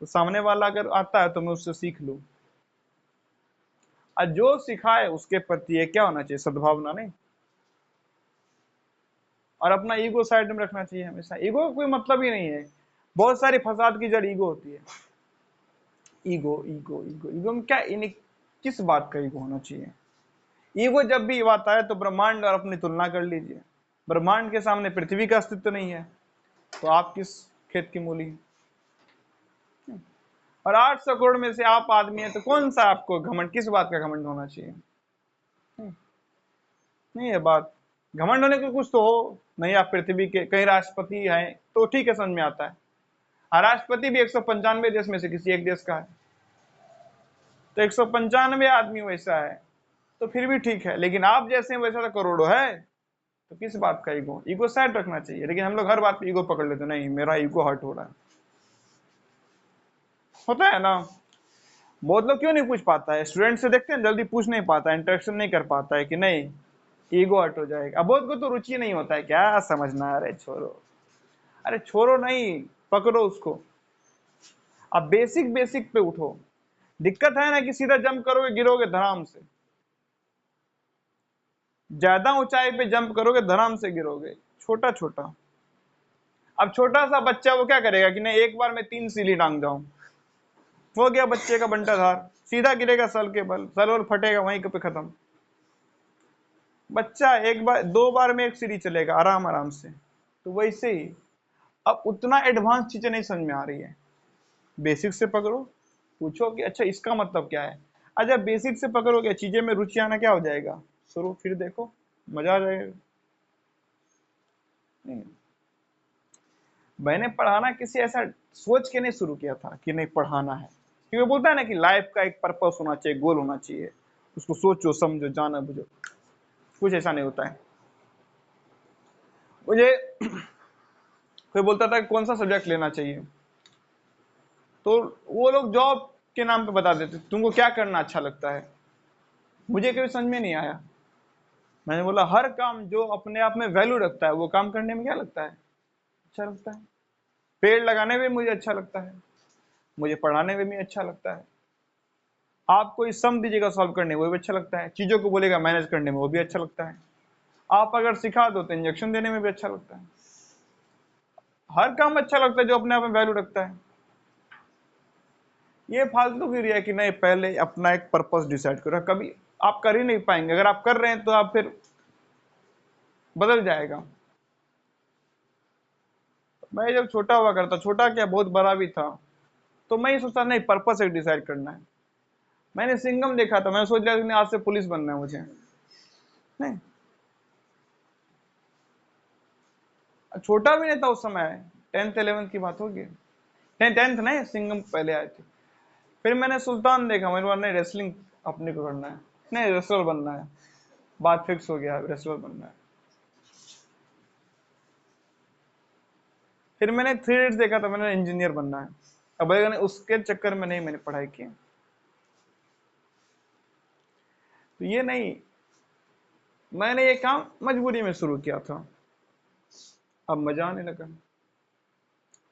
तो सामने वाला अगर आता है तो मैं उससे सीख लूं। और जो सिखाए उसके प्रति क्या होना चाहिए, सद्भावना नहीं। और अपना ईगो साइड में रखना चाहिए हमेशा। ईगो कोई मतलब ही नहीं है, बहुत सारी फसाद की जड़ ईगो होती है। ईगो ईगो ईगो ईगो में क्या, इन किस बात का ईगो होना चाहिए। ईगो जब भी आता है तो ब्रह्मांड और अपनी तुलना कर लीजिए। ब्रह्मांड के सामने पृथ्वी का अस्तित्व नहीं है, तो आप किस खेत की मूली। और 800 करोड़ में से आप आदमी है, तो कौन सा आपको घमंड, किस बात का घमंड होना चाहिए। नहीं है बात, घमंड होने को कुछ तो हो नहीं। आप पृथ्वी के कहीं राष्ट्रपति हैं तो ठीक है, समझ में आता है। और राष्ट्रपति भी 195 देश में से किसी एक देश का है, तो 195 आदमी वैसा है तो फिर भी ठीक है। लेकिन आप जैसे हैं वैसा तो करोड़ों है, तो किस बात का ईगो। ईगो साइड रखना चाहिए। लेकिन हम लोग हर बात पे ईगो पकड़ लेते, नहीं मेरा ईगो हर्ट हो रहा है, होता है ना। बहुत लोग क्यों नहीं पूछ पाता है, स्टूडेंट से देखते हैं जल्दी पूछ नहीं पाता है, इंटरेक्शन नहीं कर पाता है कि नहीं ईगो हर्ट हो जाएगा। अब बहुत को तो रुचि नहीं होता है, क्या समझना, अरे छोड़ो, अरे छोड़ो नहीं, पकड़ो उसको। अब बेसिक बेसिक पे उठो। दिक्कत है ना कि सीधा जंप करोगे गिरोगे धड़ाम से, ज्यादा ऊंचाई पे जंप करोगे धड़ाम से गिरोगे। छोटा छोटा, अब छोटा सा बच्चा वो क्या करेगा कि नहीं एक बार में 3 सीढ़ी टांग जाऊं, हो गया बच्चे का बंटाधार, सीधा गिरेगा सल के बल, सल वल फटेगा वहीं पे खत्म। बच्चा एक बार 2 बार में 1 सीढ़ी चलेगा आराम आराम से। तो वैसे ही अब उतना एडवांस चीजें नहीं समझ में आ रही है, बेसिक से पकड़ो, पूछो कि अच्छा इसका मतलब क्या है। अच्छा बेसिक से पकड़ोगे चीजें में रुचि आना क्या हो जाएगा शुरू, फिर देखो मजा आ जाएगा। नहीं, मैंने पढ़ाना किसी ऐसा सोच के नहीं शुरू किया था कि नहीं पढ़ाना है, क्योंकि बोलता है ना कि लाइफ का एक पर्पस होना चाहिए, गोल होना चाहिए, उसको सोचो समझो जाना बुझो। कुछ ऐसा नहीं होता है। मुझे कोई बोलता था कौन सा सब्जेक्ट लेना चाहिए, तो वो लोग जॉब के नाम पे बता देते तुमको क्या करना अच्छा लगता है। मुझे कभी समझ में नहीं आया। मैंने बोला हर काम जो अपने आप में वैल्यू रखता है वो काम करने में क्या लगता है, अच्छा लगता है। पेड़ लगाने में मुझे अच्छा लगता है, मुझे पढ़ाने में भी अच्छा लगता है। आप कोई सम दीजिएगा सॉल्व करने में वो भी अच्छा लगता है, चीजों को बोलेगा मैनेज करने में वो भी अच्छा लगता है। आप अगर सिखा दो तो इंजेक्शन देने में भी अच्छा लगता है। हर काम अच्छा लगता है जो अपने आप में वैल्यू रखता है। ये फालतू की है कि नहीं पहले अपना एक पर्पस डिसाइड करो, कभी आप कर ही नहीं पाएंगे। अगर आप कर रहे हैं तो आप फिर बदल जाएगा। मैं जब छोटा हुआ करता, छोटा क्या बहुत बड़ा भी था, तो मैं ये सोचता नहीं पर्पस एक डिसाइड करना है। मैंने सिंघम देखा था, मैंने सोच लिया कि आज से पुलिस बनना है मुझे। नहीं, छोटा भी नहीं था उस समय, 10th 11th की बात होगी। नहीं 10th नहीं, सिंघम पहले आए थे। फिर मैंने सुल्तान देखा, मेरे बाद नहीं रेसलिंग अपने को करना है, नहीं रेसलर बनना है। बात फिक्स हो गया, रेसलर बनना है। फिर मैंने 3 इडियट्स देखा था, मैंने इंजीनियर बनना है। अब बोलेगा नहीं, उसके चक्कर में नहीं मैंने पढ़ाई की। तो ये नहीं, मैंने ये काम मजबूरी में शुरू किया था, अब मजा आने लगा।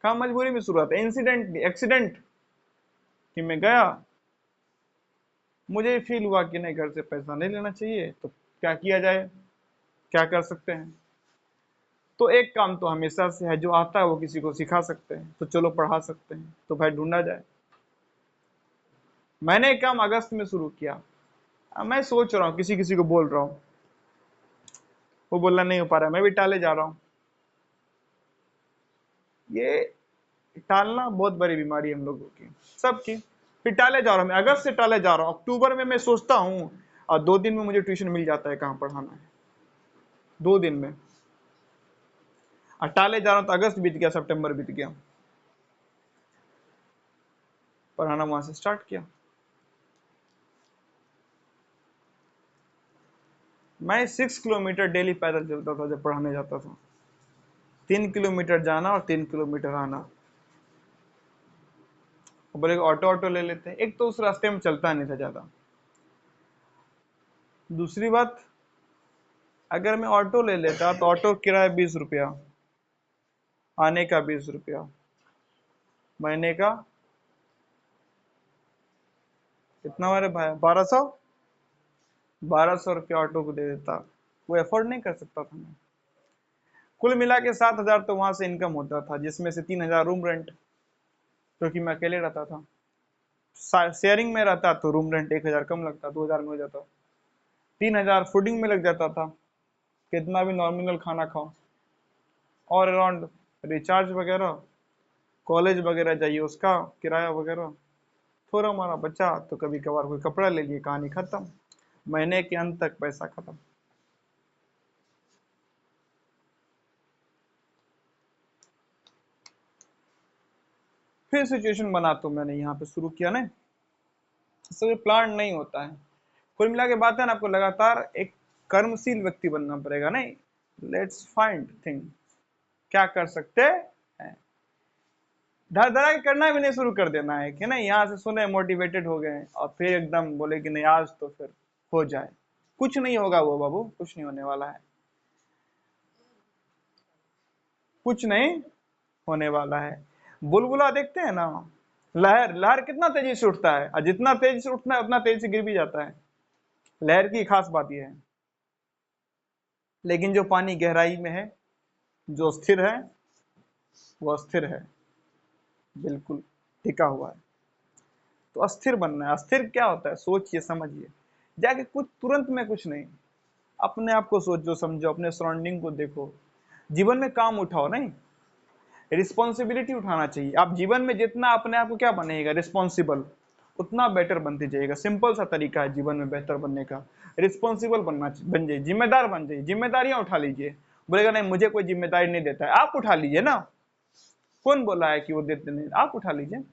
काम मजबूरी में शुरू था, इंसिडेंट एक्सीडेंट कि मैं गया, मुझे फील हुआ कि नहीं घर से पैसा नहीं लेना चाहिए, तो क्या किया जाए, क्या कर सकते हैं। तो एक काम तो हमेशा से है, जो आता है वो किसी को सिखा सकते हैं, तो चलो पढ़ा सकते हैं, तो भाई ढूंढा जाए। मैंने एक काम अगस्त में शुरू किया। अब मैं सोच रहा हूँ, किसी किसी को बोल रहा हूँ, वो बोलना नहीं हो पा रहा है, मैं भी टाले जा रहा हूँ। ये टालना बहुत बड़ी बीमारी है हम लोगों की, सबकी। फिर टाले जा रहा हूँ, मैं अगस्त से टाले जा रहा हूँ, अक्टूबर में मैं सोचता हूँ और 2 दिन में मुझे ट्यूशन मिल जाता है कहाँ पढ़ाना है, 2 दिन में। और टाले जा रहा हूँ तो अगस्त बीत गया, सितंबर बीत गया, पढ़ाना वहां से स्टार्ट किया। मैं 6 किलोमीटर डेली पैदल चलता था जब पढ़ाने जाता था, 3 किलोमीटर जाना और 3 किलोमीटर आना। बोले ऑटो ऑटो ले लेते हैं, एक तो उस रास्ते में चलता नहीं था ज्यादा। दूसरी बात, अगर मैं ऑटो ले लेता तो ऑटो किराया 20 रुपया, आने का 20 रुपया, महीने का कितना हमारे भाई, 1200, 1200 रुपया ऑटो को दे देता। वो अफोर्ड नहीं कर सकता था मैं। कुल मिला के 7,000 तो वहां से इनकम होता था, जिसमें से 3,000 रूम रेंट, क्योंकि मैं अकेले रहता था। शेयरिंग में रहता तो रूम रेंट 1,000 कम लगता, 2,000 में हो जाता। 3,000 फूडिंग में लग जाता था, कितना भी नॉर्मल खाना खाओ, और अराउंड रिचार्ज वगैरह, कॉलेज वगैरह जाइए उसका किराया वगैरह, थोड़ा हमारा बचा तो कभी कभार कोई कपड़ा ले लिए, कहानी खत्म, महीने के अंत तक पैसा खत्म। फिर सिचुएशन बना तो मैंने यहाँ पे शुरू किया ना, सब प्लान नहीं होता है। कुल मिला के बात है ना, आपको लगातार एक कर्मशील व्यक्ति बनना पड़ेगा। नहीं, लेट्स फाइंड थिंग, क्या कर सकते हैं, धर धरा के करना भी नहीं शुरू कर देना है कि नहीं, यहाँ से सुने मोटिवेटेड हो गए और फिर एकदम बोले कि नहीं आज तो फिर हो जाए। कुछ नहीं होगा वो बाबू, कुछ नहीं होने वाला है, कुछ नहीं होने वाला है। बुलबुला देखते हैं ना, लहर लहर कितना तेजी से उठता है, और जितना तेजी से उठना है उतना तेजी से गिर भी जाता है। लहर की खास बात यह है। लेकिन जो पानी गहराई में है, जो स्थिर है, वो स्थिर है, बिल्कुल टिका हुआ है। तो अस्थिर बनना है। अस्थिर क्या होता है, सोचिए समझिए, जाके कुछ तुरंत में कुछ नहीं, अपने आप को सोचो समझो, अपने सराउंडिंग को देखो, जीवन में काम उठाओ। नहीं, रिस्पॉन्सिबिलिटी उठाना चाहिए। आप जीवन में जितना अपने आप को क्या बनेगा, रिस्पॉन्सिबल, उतना बेटर बनते जाइएगा। सिंपल सा तरीका है जीवन में बेहतर बनने का, रिस्पॉन्सिबल बन जाइए, जिम्मेदार बन जाइए, जिम्मेदारियां उठा लीजिए। बोलेगा नहीं मुझे कोई जिम्मेदारी नहीं देता है, आप उठा लीजिए ना, कौन बोला है कि वो देते नहीं, आप उठा लीजिए।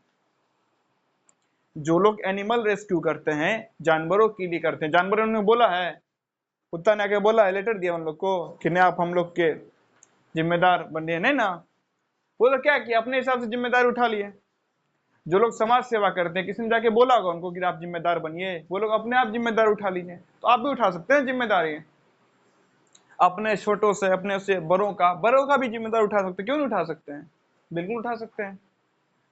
जो लोग एनिमल रेस्क्यू करते हैं, जानवरों के लिए करते हैं, जानवरों ने बोला है, कुत्ता ने आके बोला है, लेटर दिया उन लोग को कि नहीं आप हम लोग के जिम्मेदार बनिए, नहीं ना, वो तो क्या किया, अपने हिसाब से जिम्मेदारी उठा लिए। जो लोग समाज सेवा करते हैं, किसी ने जाके बोला होगा उनको कि आप जिम्मेदार बनिए, वो लोग अपने आप जिम्मेदार उठा लीजिए। तो आप भी उठा सकते हैं जिम्मेदारी, अपने छोटों से, अपने से बड़ों का भी जिम्मेदार उठा सकते हैं, क्यों नहीं उठा सकते हैं, बिल्कुल उठा सकते हैं।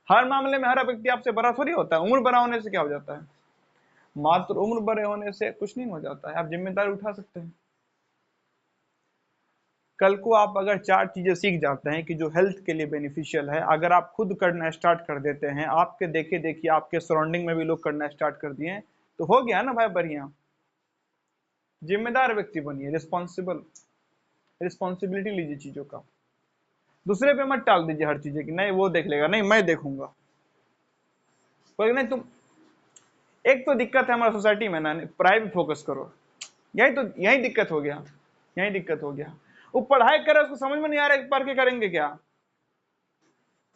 हर मामले में हर व्यक्ति आपसे बड़ा थोड़ी होता है, उम्र बड़ा होने से क्या हो जाता है, मात्र उम्र बड़े होने से कुछ नहीं हो जाता है, आप जिम्मेदारी उठा सकते हैं। कल को आप अगर 4 चीजें सीख जाते हैं कि जो हेल्थ के लिए बेनिफिशियल है, अगर आप खुद करना स्टार्ट कर देते हैं, आपके देखे देखिए आपके सराउंडिंग में भी लोग करना स्टार्ट कर दिए, तो हो गया ना भाई बढ़िया। जिम्मेदार व्यक्ति बनिए, रिस्पॉन्सिबिलिटी लीजिए चीजों का। दूसरे पे मत टाल दीजिए हर चीजें कि नहीं वो देख लेगा, नहीं मैं देखूंगा। बोले नहीं तुम, एक तो दिक्कत है हमारा सोसाइटी में ना, प्राइवेट फोकस करो, यही दिक्कत हो गया, यही दिक्कत हो गया। वो पढ़ाई कर रहा है, उसको समझ में नहीं आ रहा है पढ़ के करेंगे क्या,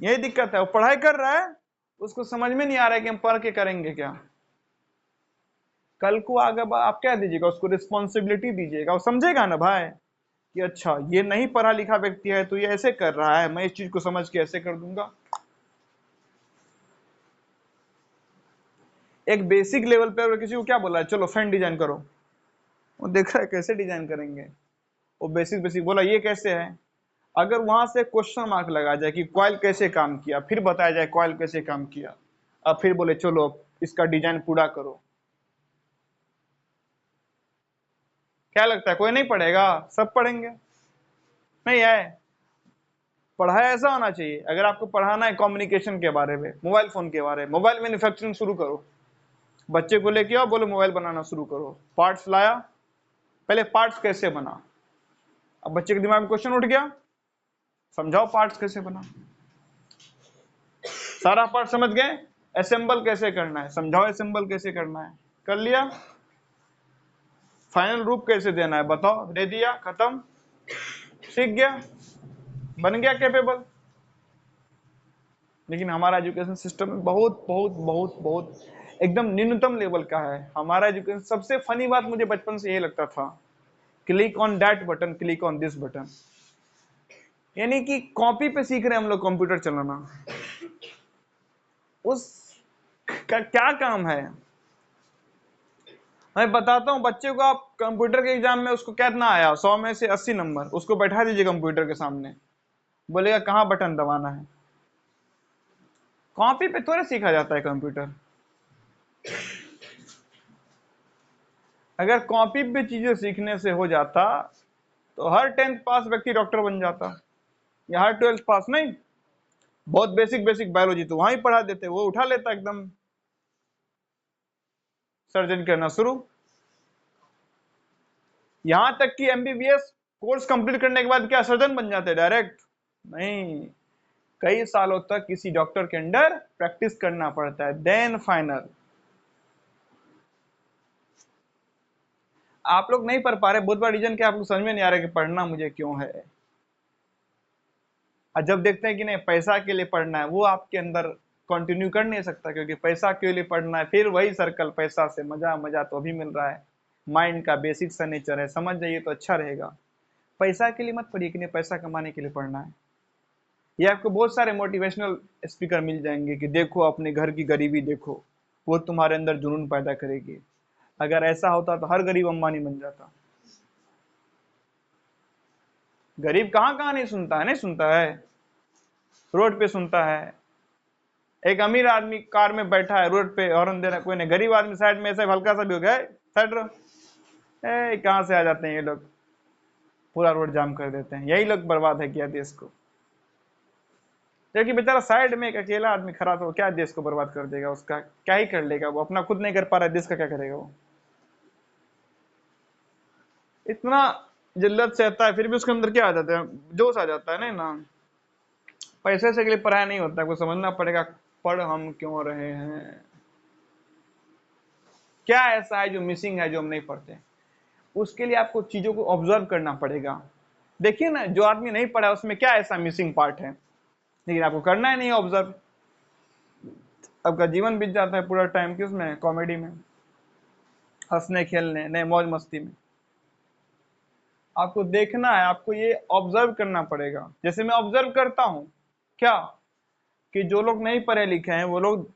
यही दिक्कत है। वो पढ़ाई कर रहा है, उसको समझ में नहीं आ रहा है कि हम पढ़ के करेंगे क्या। कल को अगर आप क्या दीजिएगा उसको, रिस्पॉन्सिबिलिटी दीजिएगा, वो समझेगा ना भाई कि अच्छा ये नहीं पढ़ा लिखा व्यक्ति है तो ये ऐसे कर रहा है, मैं इस चीज को समझ के ऐसे कर दूंगा। एक बेसिक लेवल पे अगर किसी को क्या बोला है, चलो फैन डिजाइन करो, वो देख रहा है कैसे डिजाइन करेंगे, वो बेसिक बेसिक बोला ये कैसे है। अगर वहां से क्वेश्चन मार्क लगा जाए कि कॉइल कैसे काम किया, फिर बताया जाए कॉइल कैसे काम किया, अब फिर बोले चलो इसका डिजाइन पूरा करो, क्या लगता है कोई नहीं पढ़ेगा? सब पढ़ेंगे। नहीं है, पढ़ाई ऐसा होना चाहिए, अगर आपको पढ़ाना है कम्युनिकेशन के बारे में, मोबाइल फोन के बारे में, मोबाइल मैन्युफैक्चरिंग शुरू करो, बच्चे को लेके आओ, बोलो मोबाइल बनाना शुरू करो, पार्ट्स लाया, पहले पार्ट्स कैसे बना, अब बच्चे के दिमाग में क्वेश्चन उठ गया, समझाओ पार्ट्स कैसे बना, सारा पार्ट समझ गए, असेंबल कैसे करना है समझाओ, असेंबल कैसे करना है, कर लिया, फाइनल रूप कैसे देना है बताओ, दे दिया, खत्म, सीख गया, बन गया कैपेबल। लेकिन हमारा एजुकेशन सिस्टम बहुत बहुत बहुत बहुत एकदम न्यूनतम लेवल का है हमारा एजुकेशन। सबसे फनी बात मुझे बचपन से ये लगता था, click on that button, click on this button, यानी कि कॉपी पे सीख रहे हैं हम लोग कंप्यूटर चलाना, उस का क्या काम है? मैं बताता हूँ बच्चे को, आप कंप्यूटर के एग्जाम में उसको कितना आया, 100 में से 80 नंबर, उसको बैठा दीजिए कंप्यूटर के सामने, बोलेगा कहाँ बटन दबाना है। कॉपी पे थोड़े सीखा जाता है कंप्यूटर। अगर कॉपी पे चीजें सीखने से हो जाता तो हर 10th पास व्यक्ति डॉक्टर बन जाता, या हर 12th पास नहीं, बहुत बेसिक बेसिक बायोलॉजी तो वहां ही पढ़ा देते, वो उठा लेता एकदम सर्जन करना शुरू। यहां तक कि एमबीबीएस कोर्स कंप्लीट करने के बाद क्या सर्जन बन जाते डायरेक्ट? नहीं, कई सालों तक किसी डॉक्टर के अंडर प्रैक्टिस करना पड़ता है, देन फाइनल। आप लोग नहीं पढ़ पा रहे, बहुत बड़ा रीजन क्या, आप लोग समझ में नहीं आ रहा कि पढ़ना मुझे क्यों है। और जब देखते हैं कि नहीं पैसा के लिए पढ़ना है, वो आपके अंदर कंटिन्यू कर नहीं सकता, क्योंकि पैसा के लिए पढ़ना है, फिर वही सर्कल, पैसा से मजा, मजा तो अभी मिल रहा है, माइंड का बेसिक सा नेचर है, समझ जाइए तो अच्छा रहेगा। पैसा के लिए मत पढ़िए कि नहीं पैसा कमाने के लिए पढ़ना है। ये आपको बहुत सारे मोटिवेशनल स्पीकर मिल जाएंगे कि देखो अपने घर की गरीबी देखो, वो तुम्हारे अंदर जुनून पैदा करेगी। अगर ऐसा होता तो हर गरीब अंबानी बन जाता। गरीब कहाँ कहाँ नहीं सुनता है, नहीं सुनता है, रोड पे सुनता है। एक अमीर आदमी कार में बैठा है, रोड पे हॉर्न दे रहा है, कोई नहीं, गरीब आदमी साइड में ऐसा हल्का सा भी हो गया, साइड रहो, कहाँ से आ जाते हैं ये लोग, पूरा रोड जाम कर देते हैं, यही लोग बर्बाद है किया देश को। क्योंकि बेचारा साइड में एक अकेला आदमी खड़ा था, वो क्या देश को बर्बाद कर देगा, उसका क्या ही कर लेगा, वो अपना खुद नहीं कर पा रहा है, देश का क्या करेगा वो। इतना जिल्लत सहता है, फिर भी उसके अंदर क्या आ जाता है, जोश आ जाता है, नहीं ना। पैसे से के लिए पढ़ाई नहीं होता, आपको समझना पड़ेगा पढ़ हम क्यों रहे हैं, क्या ऐसा है जो मिसिंग है जो हम नहीं पढ़ते। उसके लिए आपको चीजों को ऑब्जर्व करना पड़ेगा। देखिए ना, जो आदमी नहीं पढ़ा उसमें क्या ऐसा मिसिंग पार्ट है, लेकिन आपको करना ही नहीं ऑब्जर्व। आपका जीवन बीत जाता है पूरा टाइम किस में, कॉमेडी में, हंसने खेलने, नहीं मौज मस्ती में। आपको देखना है, आपको ये ऑब्जर्व करना पड़ेगा। जैसे मैं ऑब्जर्व करता हूं क्या, कि जो लोग नहीं पढ़े लिखे हैं वो लोग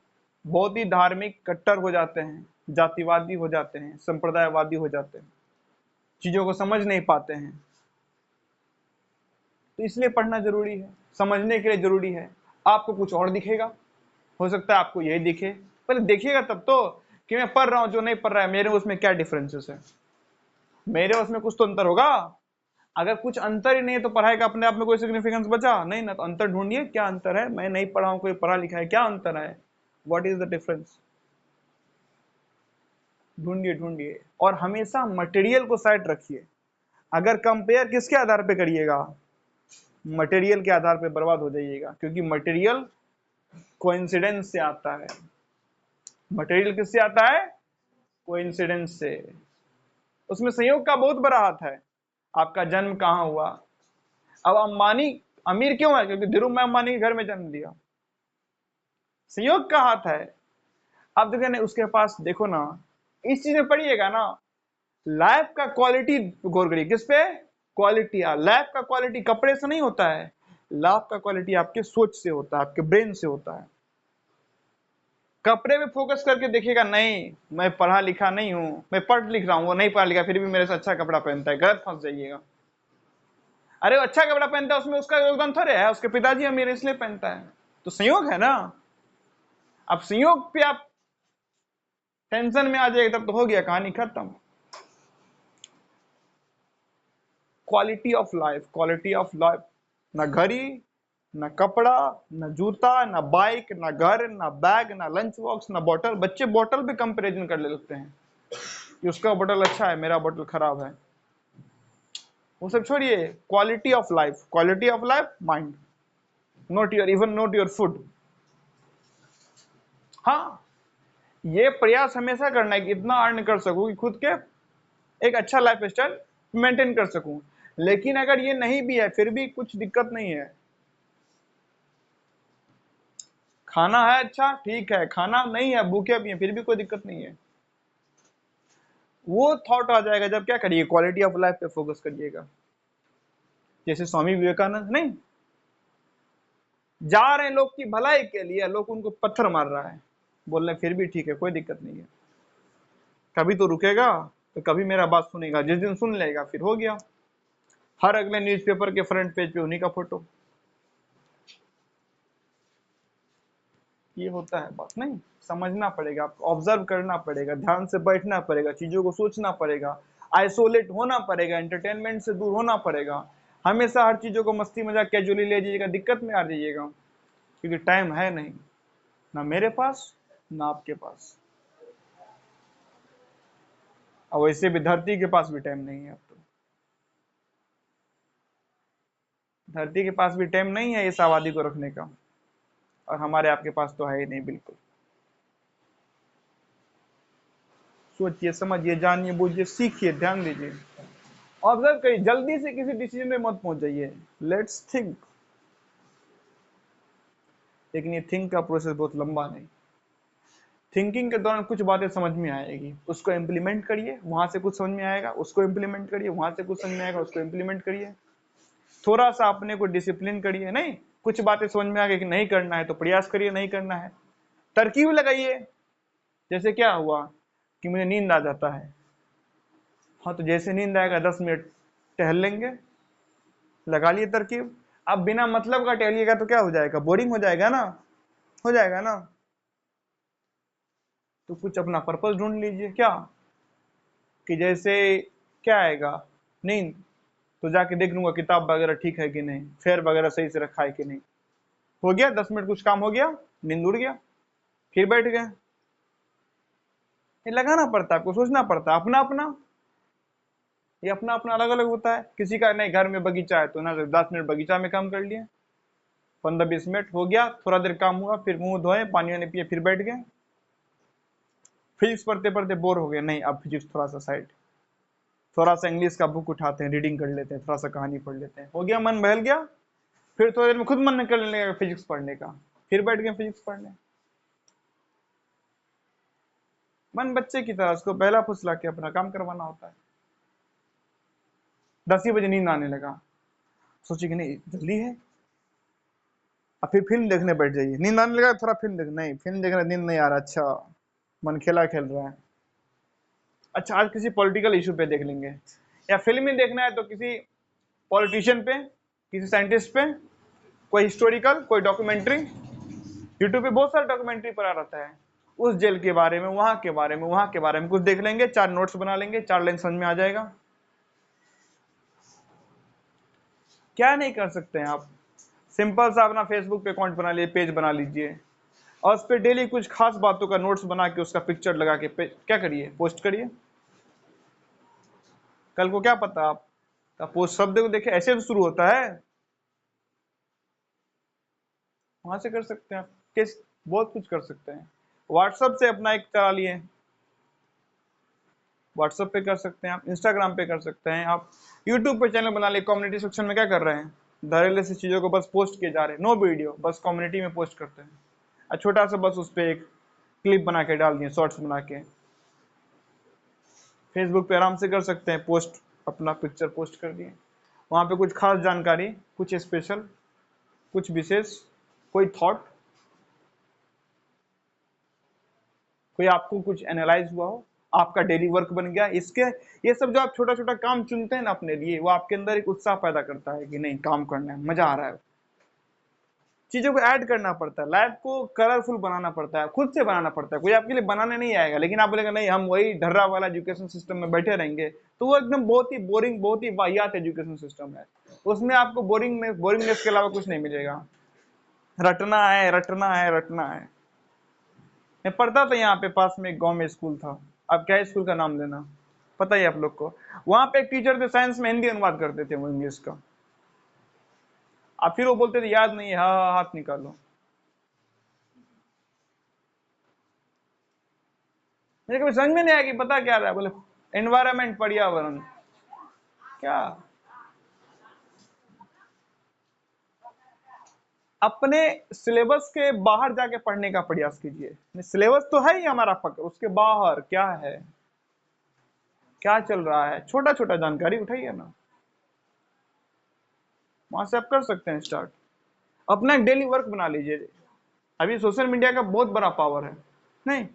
बहुत ही धार्मिक कट्टर हो जाते हैं, जातिवादी हो जाते हैं, संप्रदायवादी हो जाते हैं, चीजों को समझ नहीं पाते हैं। तो इसलिए पढ़ना जरूरी है, समझने के लिए जरूरी है। आपको कुछ और दिखेगा, हो सकता है आपको यही दिखे, पहले देखिएगा तब तो कि मैं पढ़ रहा हूं, जो नहीं पढ़ रहा है मेरे उसमें क्या डिफरेंसेस है, मेरे उसमें कुछ तो अंतर होगा। अगर कुछ अंतर ही नहीं है तो पढ़ाई का अपने आप में कोई सिग्निफिकेंस बचा नहीं ना, तो अंतर ढूंढिए, क्या अंतर है, मैं नहीं पढ़ा हूं, कोई पढ़ा लिखा है, क्या अंतर है, व्हाट इज द डिफरेंस, ढूंढिए ढूंढिए। और हमेशा मटेरियल को साइड रखिए। अगर कंपेयर किसके आधार पे करिएगा, मटेरियल के आधार पे, बर्बाद हो जाइएगा, क्योंकि मटेरियल कोइंसिडेंस से आता है। मटेरियल किससे आता है, कोइंसिडेंस से। उसमें संयोग का बहुत बड़ा हाथ है। आपका जन्म कहाँ हुआ, अब अंबानी अमीर क्यों है, क्योंकि धीरूभाई अंबानी के घर में जन्म लिया, संयोग का हाथ है। आप देखें ना, उसके पास देखो ना, इस चीज में पढ़िएगा ना, लाइफ का क्वालिटी गौर करिए, किस पे, क्वालिटी, लाइफ का क्वालिटी कपड़े से नहीं होता है, लाइफ का क्वालिटी आपके सोच से होता है, आपके ब्रेन से होता है। कपड़े पे फोकस करके देखिएगा, नहीं मैं पढ़ा लिखा नहीं हूं, मैं पढ़ लिख रहा हूं, वो नहीं पढ़ा लिखा फिर भी मेरे से अच्छा कपड़ा पहनता है, गलत फंस जाइएगा। अरे वो अच्छा कपड़ा पहनता है, उसमें उसका योगदान थोड़े है, उसके पिताजी अमीर इसलिए पहनता है, तो संयोग है ना। अब संयोग पे आप टेंशन में आ जाएगा तब तो हो गया, कहानी खत्म। Quality of life, quality of life, ना घड़ी, ना कपड़ा, ना जूता, ना बाइक, ना घर, ना बैग, ना लंच बॉक्स, ना बॉटल। बच्चे बॉटल पे कंपेरिजन कर ले लगते हैं कि उसका बॉटल अच्छा है, मेरा बॉटल खराब है। वो सब छोड़िए, quality of life, quality of life mind, not your, even not your food. हाँ, ये प्रयास हमेशा करना है कि इतना अर्न कर सकूं कि खुद के एक अच्छा लाइफ स्टाइल मेंटेन कर सकूं। लेकिन अगर ये नहीं भी है फिर भी कुछ दिक्कत नहीं है, खाना है अच्छा ठीक है, खाना नहीं है भूखे भी हैं फिर भी कोई दिक्कत नहीं है। वो थॉट आ जाएगा जब क्या करिए, क्वालिटी ऑफ लाइफ पे फोकस करिएगा। जैसे स्वामी विवेकानंद नहीं, जा रहे हैं लोग की भलाई के लिए, लोग उनको पत्थर मार रहा है, बोल रहे फिर भी ठीक है कोई दिक्कत नहीं है, कभी तो रुकेगा, तो कभी मेरा बात सुनेगा, जिस दिन सुन लेगा फिर हो गया, हर अगले न्यूज़पेपर के फ्रंट पेज पे उन्हीं का फोटो। ये होता है बात, नहीं समझना पड़ेगा, आपको ऑब्जर्व करना पड़ेगा, ध्यान से बैठना पड़ेगा, चीजों को सोचना पड़ेगा, आइसोलेट होना पड़ेगा, एंटरटेनमेंट से दूर होना पड़ेगा। हमेशा हर चीजों को मस्ती मजाक कैजुअली ले जाइएगा, दिक्कत में आ जाइएगा, क्योंकि टाइम है नहीं, ना मेरे पास ना आपके पास, और वैसे भी धरती के पास भी टाइम नहीं है। अब तो धरती के पास भी टाइम नहीं है इस आबादी को रखने का, और हमारे आपके पास तो है ही नहीं बिल्कुल। सोचिए, समझिए, जानिए, बूझिए, सीखिए, ध्यान दीजिए, ऑब्जर्व करिए, जल्दी से किसी डिसीजन में मत पहुंच जाइए, लेट्स थिंक। लेकिन ये थिंक का प्रोसेस बहुत लंबा नहीं, थिंकिंग के दौरान कुछ बातें समझ में आएगी, उसको इम्प्लीमेंट करिए, वहां से कुछ समझ में आएगा, उसको इम्प्लीमेंट करिए, वहां से कुछ समझ में आएगा, उसको इम्प्लीमेंट करिए। थोड़ा सा अपने को डिसिप्लिन करिए, नहीं कुछ बातें समझ में आ गई कि नहीं करना है तो प्रयास करिए, नहीं करना है तरकीब लगाइए। जैसे क्या हुआ कि मुझे नींद आ जाता है, हाँ तो जैसे नींद आएगा 10 मिनट टहल लेंगे, लगा लिए तरकीब। अब बिना मतलब का टहलिएगा तो क्या हो जाएगा, बोरिंग हो जाएगा ना, हो जाएगा ना। तो कुछ अपना पर्पस ढूंढ लीजिए, क्या कि जैसे क्या आएगा नींद, तो जाके देख लूंगा किताब वगैरह ठीक है कि नहीं, फेयर वगैरह सही से रखा है कि नहीं, हो गया 10 मिनट कुछ काम हो गया, नींद उड़ गया, फिर बैठ गए। ये लगाना पड़ता है, आपको सोचना पड़ता है, अपना अपना, ये अपना अपना अलग अलग होता है। किसी का नहीं घर में बगीचा है तो ना 10 मिनट बगीचा में काम कर लिए, 15-20 मिनट हो गया, थोड़ा देर काम हुआ, फिर मुंह धोए, पानी वानी पिए, फिर बैठ गए। फिजिक्स पढ़ते पढ़ते बोर हो गए, नहीं अब फिजिक्स थोड़ा सा साइड, थोड़ा सा इंग्लिश का बुक उठाते हैं, रीडिंग कर लेते हैं, थोड़ा सा कहानी पढ़ लेते हैं, हो गया, मन बहल गया, फिर थोड़ी देर में खुद मन निकलने लगेगा फिजिक्स पढ़ने का, फिर बैठ गए फिजिक्स पढ़ने। मन बच्चे की तरह, उसको पहला फुसला के अपना काम करवाना होता है। 10 ही बजे नींद आने लगा, सोची कि नहीं जल्दी है, अब फिर फिल्म देखने बैठ जाइए, नींद आने लगा, थोड़ा फिल्म देख, नहीं फिल्म देखने नींद नहीं आ रहा, अच्छा मन खेला खेल रहा है, अच्छा आज किसी पॉलिटिकल इशू पे देख लेंगे, या फिल्म ही देखना है तो किसी पॉलिटिशियन पे, किसी साइंटिस्ट पे, कोई हिस्टोरिकल, कोई डॉक्यूमेंट्री, यूट्यूब पे बहुत सारे डॉक्यूमेंट्री पर आ रहता है, उस जेल के बारे में, वहां के बारे में, वहां के बारे में कुछ देख लेंगे, 4 नोट्स बना लेंगे, 4 लाइन समझ में आ जाएगा। क्या नहीं कर सकते हैं आप, सिंपल सा अपना फेसबुक पे अकाउंट बना लीजिए, पेज बना लीजिए, और उस पर डेली कुछ खास बातों का नोट्स बना के उसका पिक्चर लगा के क्या करिए, पोस्ट करिए। कल को क्या पता आप पोस्ट शब्द को देखे ऐसे तो शुरू होता है, वहां से कर सकते हैं आप, किस बहुत कुछ कर सकते हैं। व्हाट्सएप से अपना एक चला लिए, व्हाट्सएप पे कर सकते हैं आप, इंस्टाग्राम पे कर सकते हैं आप, यूट्यूब पे चैनल बना लिए, कम्युनिटी सेक्शन में क्या कर रहे हैं, धड़ल्ले से चीजों को बस पोस्ट किए जा रहे हैं, नो वीडियो, बस कम्युनिटी में पोस्ट करते हैं, और छोटा सा बस उस पर एक क्लिप बना के डाल दिए, शॉर्ट्स बना के। फेसबुक पे आराम से कर सकते हैं पोस्ट, अपना पिक्चर पोस्ट कर दिए, वहां पे कुछ खास जानकारी, कुछ स्पेशल, कुछ विशेष, कोई थॉट, कोई आपको कुछ एनालाइज हुआ हो, आपका डेली वर्क बन गया इसके। ये सब जो आप छोटा छोटा काम चुनते हैं ना अपने लिए, वो आपके अंदर एक उत्साह पैदा करता है कि नहीं काम करना है, मजा आ रहा है। चीजों को ऐड करना पड़ता है, लाइफ को कलरफुल बनाना पड़ता है, खुद से बनाना पड़ता है, कोई आपके लिए बनाने नहीं आएगा। लेकिन आप बोलेगा नहीं हम वही ढर्रा वाला एजुकेशन सिस्टम में बैठे रहेंगे, तो वो एकदम बहुत ही बोरिंग, बहुत ही वाहियात एजुकेशन सिस्टम है। उसमें आपको बोरिंगनेस के अलावा कुछ नहीं मिलेगा। रटना है, रटना है, रटना है। मैं पढ़ता था यहाँ पे पास में एक गांव में स्कूल था, अब क्या स्कूल का नाम लेना, पता ही आप लोग को। वहां पे एक टीचर थे, साइंस में हिंदी अनुवाद करते थे वो इंग्लिश का। अब फिर वो बोलते थे याद नहीं है, हाँ हाँ हाथ निकालो। मुझे कभी समझ में नहीं आया कि पता क्या रहा है, बोले एनवायरमेंट, पर्यावरण। क्या अपने सिलेबस के बाहर जाके पढ़ने का प्रयास कीजिए। सिलेबस तो है ही हमारा फक्र, उसके बाहर क्या है, क्या चल रहा है, छोटा छोटा जानकारी उठाइए ना, वहां से आप कर सकते हैं स्टार्ट। अपना एक डेली वर्क बना लीजिए। अभी सोशल मीडिया का बहुत बड़ा पावर है, नहीं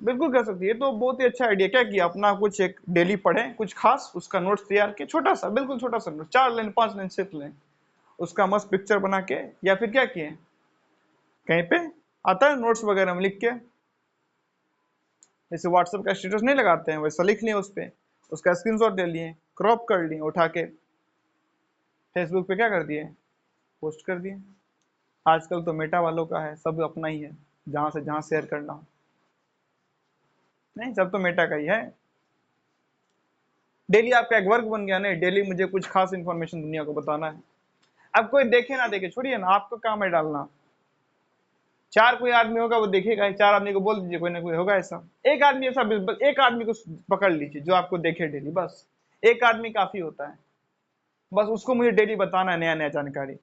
बिल्कुल कर सकती है। तो बहुत ही अच्छा आइडिया। क्या किया, अपना कुछ एक डेली पढ़ें कुछ खास, उसका नोट्स तैयार किए, छोटा सा, बिल्कुल छोटा सा नोट, 4 लाइन 5 लाइन सिर्फ लें, उसका मस्त पिक्चर बना के, या फिर क्या किए, कहीं पे आता है नोट्स वगैरह में लिख के, जैसे व्हाट्सएप का स्टेटस नहीं लगाते हैं वैसा लिख लिए उस पे, उसका स्क्रीनशॉट ले लिए, क्रॉप कर लिए, उठा के फेसबुक पे क्या कर दिए, पोस्ट कर दिए। आजकल तो मेटा वालों का है, सब अपना ही है, जहां से जहां शेयर करना हो। नहीं सब तो मेटा का ही है। डेली आपका एक वर्क बन गया, नहीं डेली मुझे कुछ खास इंफॉर्मेशन दुनिया को बताना है। अब कोई देखे ना देखे छोड़िए ना, आपका काम है डालना। 4 कोई आदमी होगा वो देखेगा, 4 आदमी को बोल दीजिए, कोई ना कोई होगा ऐसा। एक आदमी ऐसा, एक आदमी को पकड़ लीजिए जो आपको देखे डेली, बस एक आदमी काफी होता है। बस उसको मुझे डेली बताना है नया नया जानकारी।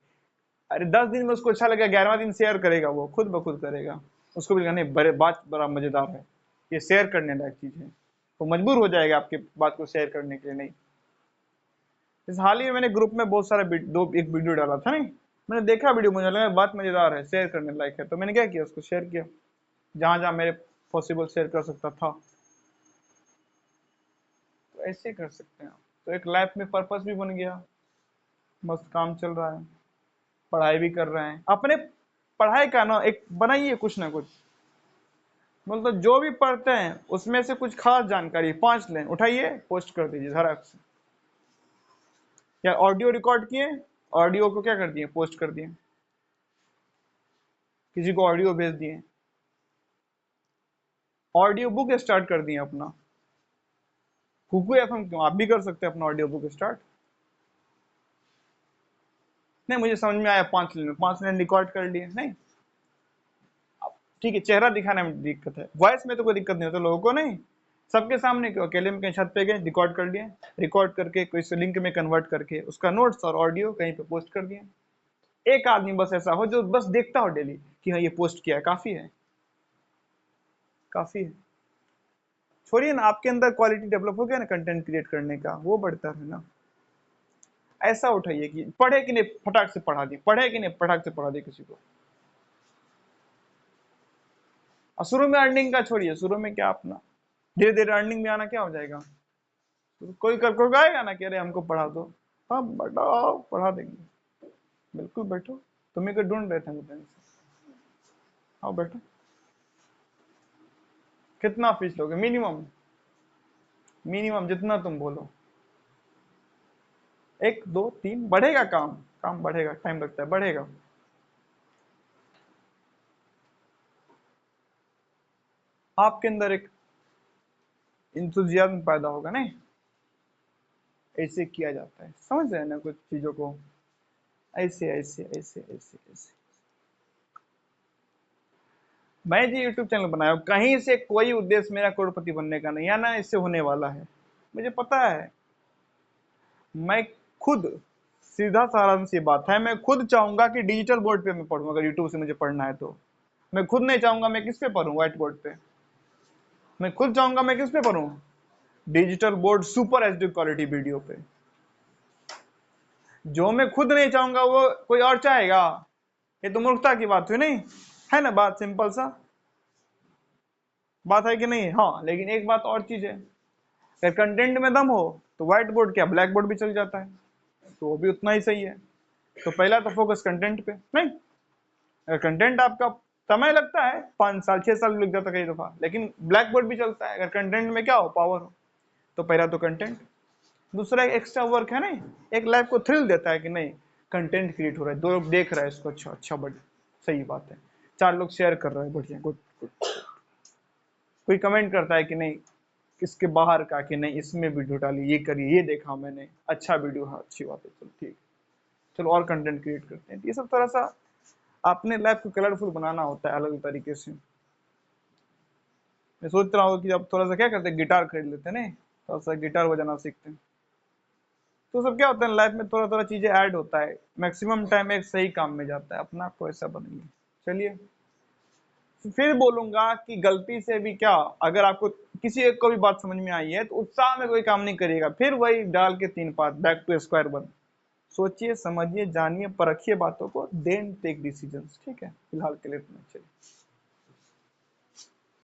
अरे 10 दिन में उसको अच्छा लगा, 11वां दिन शेयर करेगा, वो खुद ब खुद करेगा। उसको भी नहीं बड़े बात बड़ा मजेदार है, ये शेयर करने लायक चीज है, वो मजबूर हो जाएगा आपकी बात को शेयर करने के लिए। नहीं, इस हाल ही में मैंने ग्रुप में बहुत सारा एक वीडियो डाला था, नहीं मैंने देखा वीडियो, मुझे लगा बात मजेदार है, शेयर करने लायक है, तो मैंने क्या किया, उसको शेयर किया जहां जहां मेरे पॉसिबल शेयर कर सकता था। तो ऐसे कर सकते हैं आप। तो एक लाइफ में पर्पस भी बन गया, मस्त काम चल रहा है, पढ़ाई भी कर रहे हैं। अपने पढ़ाई का ना एक बनाइए कुछ ना कुछ, मतलब जो भी पढ़ते हैं उसमें से कुछ खास जानकारी 5 लाइन उठाइए, पोस्ट कर दीजिए धड़ाक से। या ऑडियो रिकॉर्ड किए, ऑडियो को क्या कर दिए, पोस्ट कर दिए, किसी को ऑडियो भेज दिए, ऑडियो बुक स्टार्ट कर दिए अपना। कुकू एफएम क्यों, आप भी कर सकते हैं अपना ऑडियो बुक स्टार्ट। नहीं मुझे समझ में आया, 5 लाइन, 5 लाइन रिकॉर्ड कर लिए, नहीं ठीक है, चेहरा दिखाने में दिक्कत है, वॉइस में तो कोई दिक्कत नहीं होता लोगों को, नहीं सबके सामने क्यों, अकेले में कहीं छत पे गए रिकॉर्ड कर लिए, रिकॉर्ड करके कोई से लिंक में कन्वर्ट करके उसका नोट्स और ऑडियो कहीं पे पोस्ट कर दिए। एक आदमी बस ऐसा हो जो बस देखता हो डेली कि हाँ ये पोस्ट किया है, काफी है, काफी है। छोड़िए ना, आपके अंदर क्वालिटी डेवलप हो गया ना कंटेंट क्रिएट करने का, वो बढ़ता है ना। ऐसा उठाइए कि पढ़े कि नहीं फटाक से पढ़ा दिए, पढ़े कि नहीं फटाक से पढ़ा दिए किसी को। और शुरू में अर्निंग का छोड़िए, शुरू में क्या अपना धीरे धीरे अर्निंग में आना क्या हो जाएगा। कोई कर को गाएगा ना कि अरे हमको पढ़ा दो, हाँ बैठो पढ़ा देंगे, बिल्कुल बैठो, तुम्हें को ढूंढ रहे थे हम, आओ बैठो। कितना फीस लोगे, मिनिमम, मिनिमम जितना तुम बोलो, 1 2 3 बढ़ेगा काम, काम बढ़ेगा, टाइम लगता है बढ़ेगा। आपके अंदर एक इंथुजियाज्म पैदा होगा, नहीं ऐसे किया जाता है, समझ रहे हैं ना कुछ चीजों को, ऐसे ऐसे ऐसे ऐसे ऐसे। मैं जी यूट्यूब चैनल बनाया हूं, कहीं से कोई उद्देश्य मेरा करोड़पति बनने का नहीं है ना, इससे होने वाला है, मुझे पता है। मैं खुद, सीधा सारांश ये बात है, मैं खुद चाहूंगा कि डिजिटल बोर्ड पे मैं पढ़ूं, अगर यूट्यूब से मुझे पढ़ना है तो। मैं खुद नहीं चाहूंगा मैं किस पे पढ़ूं, व्हाइट बोर्ड पे। मैं खुद चाहूंगा मैं किस पे पढ़ूं, digital board super HD quality video पे। जो मैं खुद नहीं चाहूंगा वो कोई और चाहेगा? ये तो मूर्खता की बात हुई, नहीं है ना? बात सिंपल सा बात है कि नहीं? हाँ, लेकिन एक बात और चीज है, अगर कंटेंट में दम हो तो व्हाइट बोर्ड क्या ब्लैक बोर्ड भी चल जाता है, तो वो भी उतना ही सही है। तो पहला तो फोकस कंटेंट पे, नहीं अगर कंटेंट आपका समय लगता है 5 साल 6 साल भी लग जाता है कई दफा, लेकिन ब्लैक बोर्ड भी चलता है अगर कंटेंट में क्या हो, पावर हो। तो पहला तो कंटेंट, दूसरा एक एक्स्ट्रा वर्क है, नहीं एक लाइफ को थ्रिल देता है कि नहीं कंटेंट क्रिएट हो रहा है, 2 लोग देख रहा है इसको, अच्छा अच्छा बढ़िया, सही बात है, 4 लोग शेयर कर रहे हैं, बढ़िया गुड गुड, कोई कमेंट करता है कि नहीं किसके बाहर का कि नहीं इसमें वीडियो डाली, ये करी, ये देखा मैंने, अच्छा वीडियो, हाँ अच्छी बात है, चलो ठीक, चलो और कंटेंट क्रिएट करते हैं। ये सब थोड़ा सा अपने लाइफ को कलरफुल बनाना होता है अलग तरीके से। मैं सोच रहा हूँ कि अब थोड़ा सा क्या करते हैं, गिटार खरीद लेते हैं, नहीं थोड़ा सा गिटार बजाना सीखते हैं, तो सब क्या होता है लाइफ में थोड़ा थोड़ा चीजें ऐड होता है, मैक्सिमम टाइम एक सही काम में जाता है, अपना आपको ऐसा बनाइए। चलिए, फिर बोलूंगा कि गलती से भी क्या, अगर आपको किसी एक को भी बात समझ में आई है तो उत्साह में कोई काम नहीं करिएगा, फिर वही डाल के 3 पात, बैक टू स्क्वायर वन। सोचिए समझिए जानिए परखिए बातों को, देन टेक डिसीजंस। ठीक है, फिलहाल के लिए इतना, चलिए।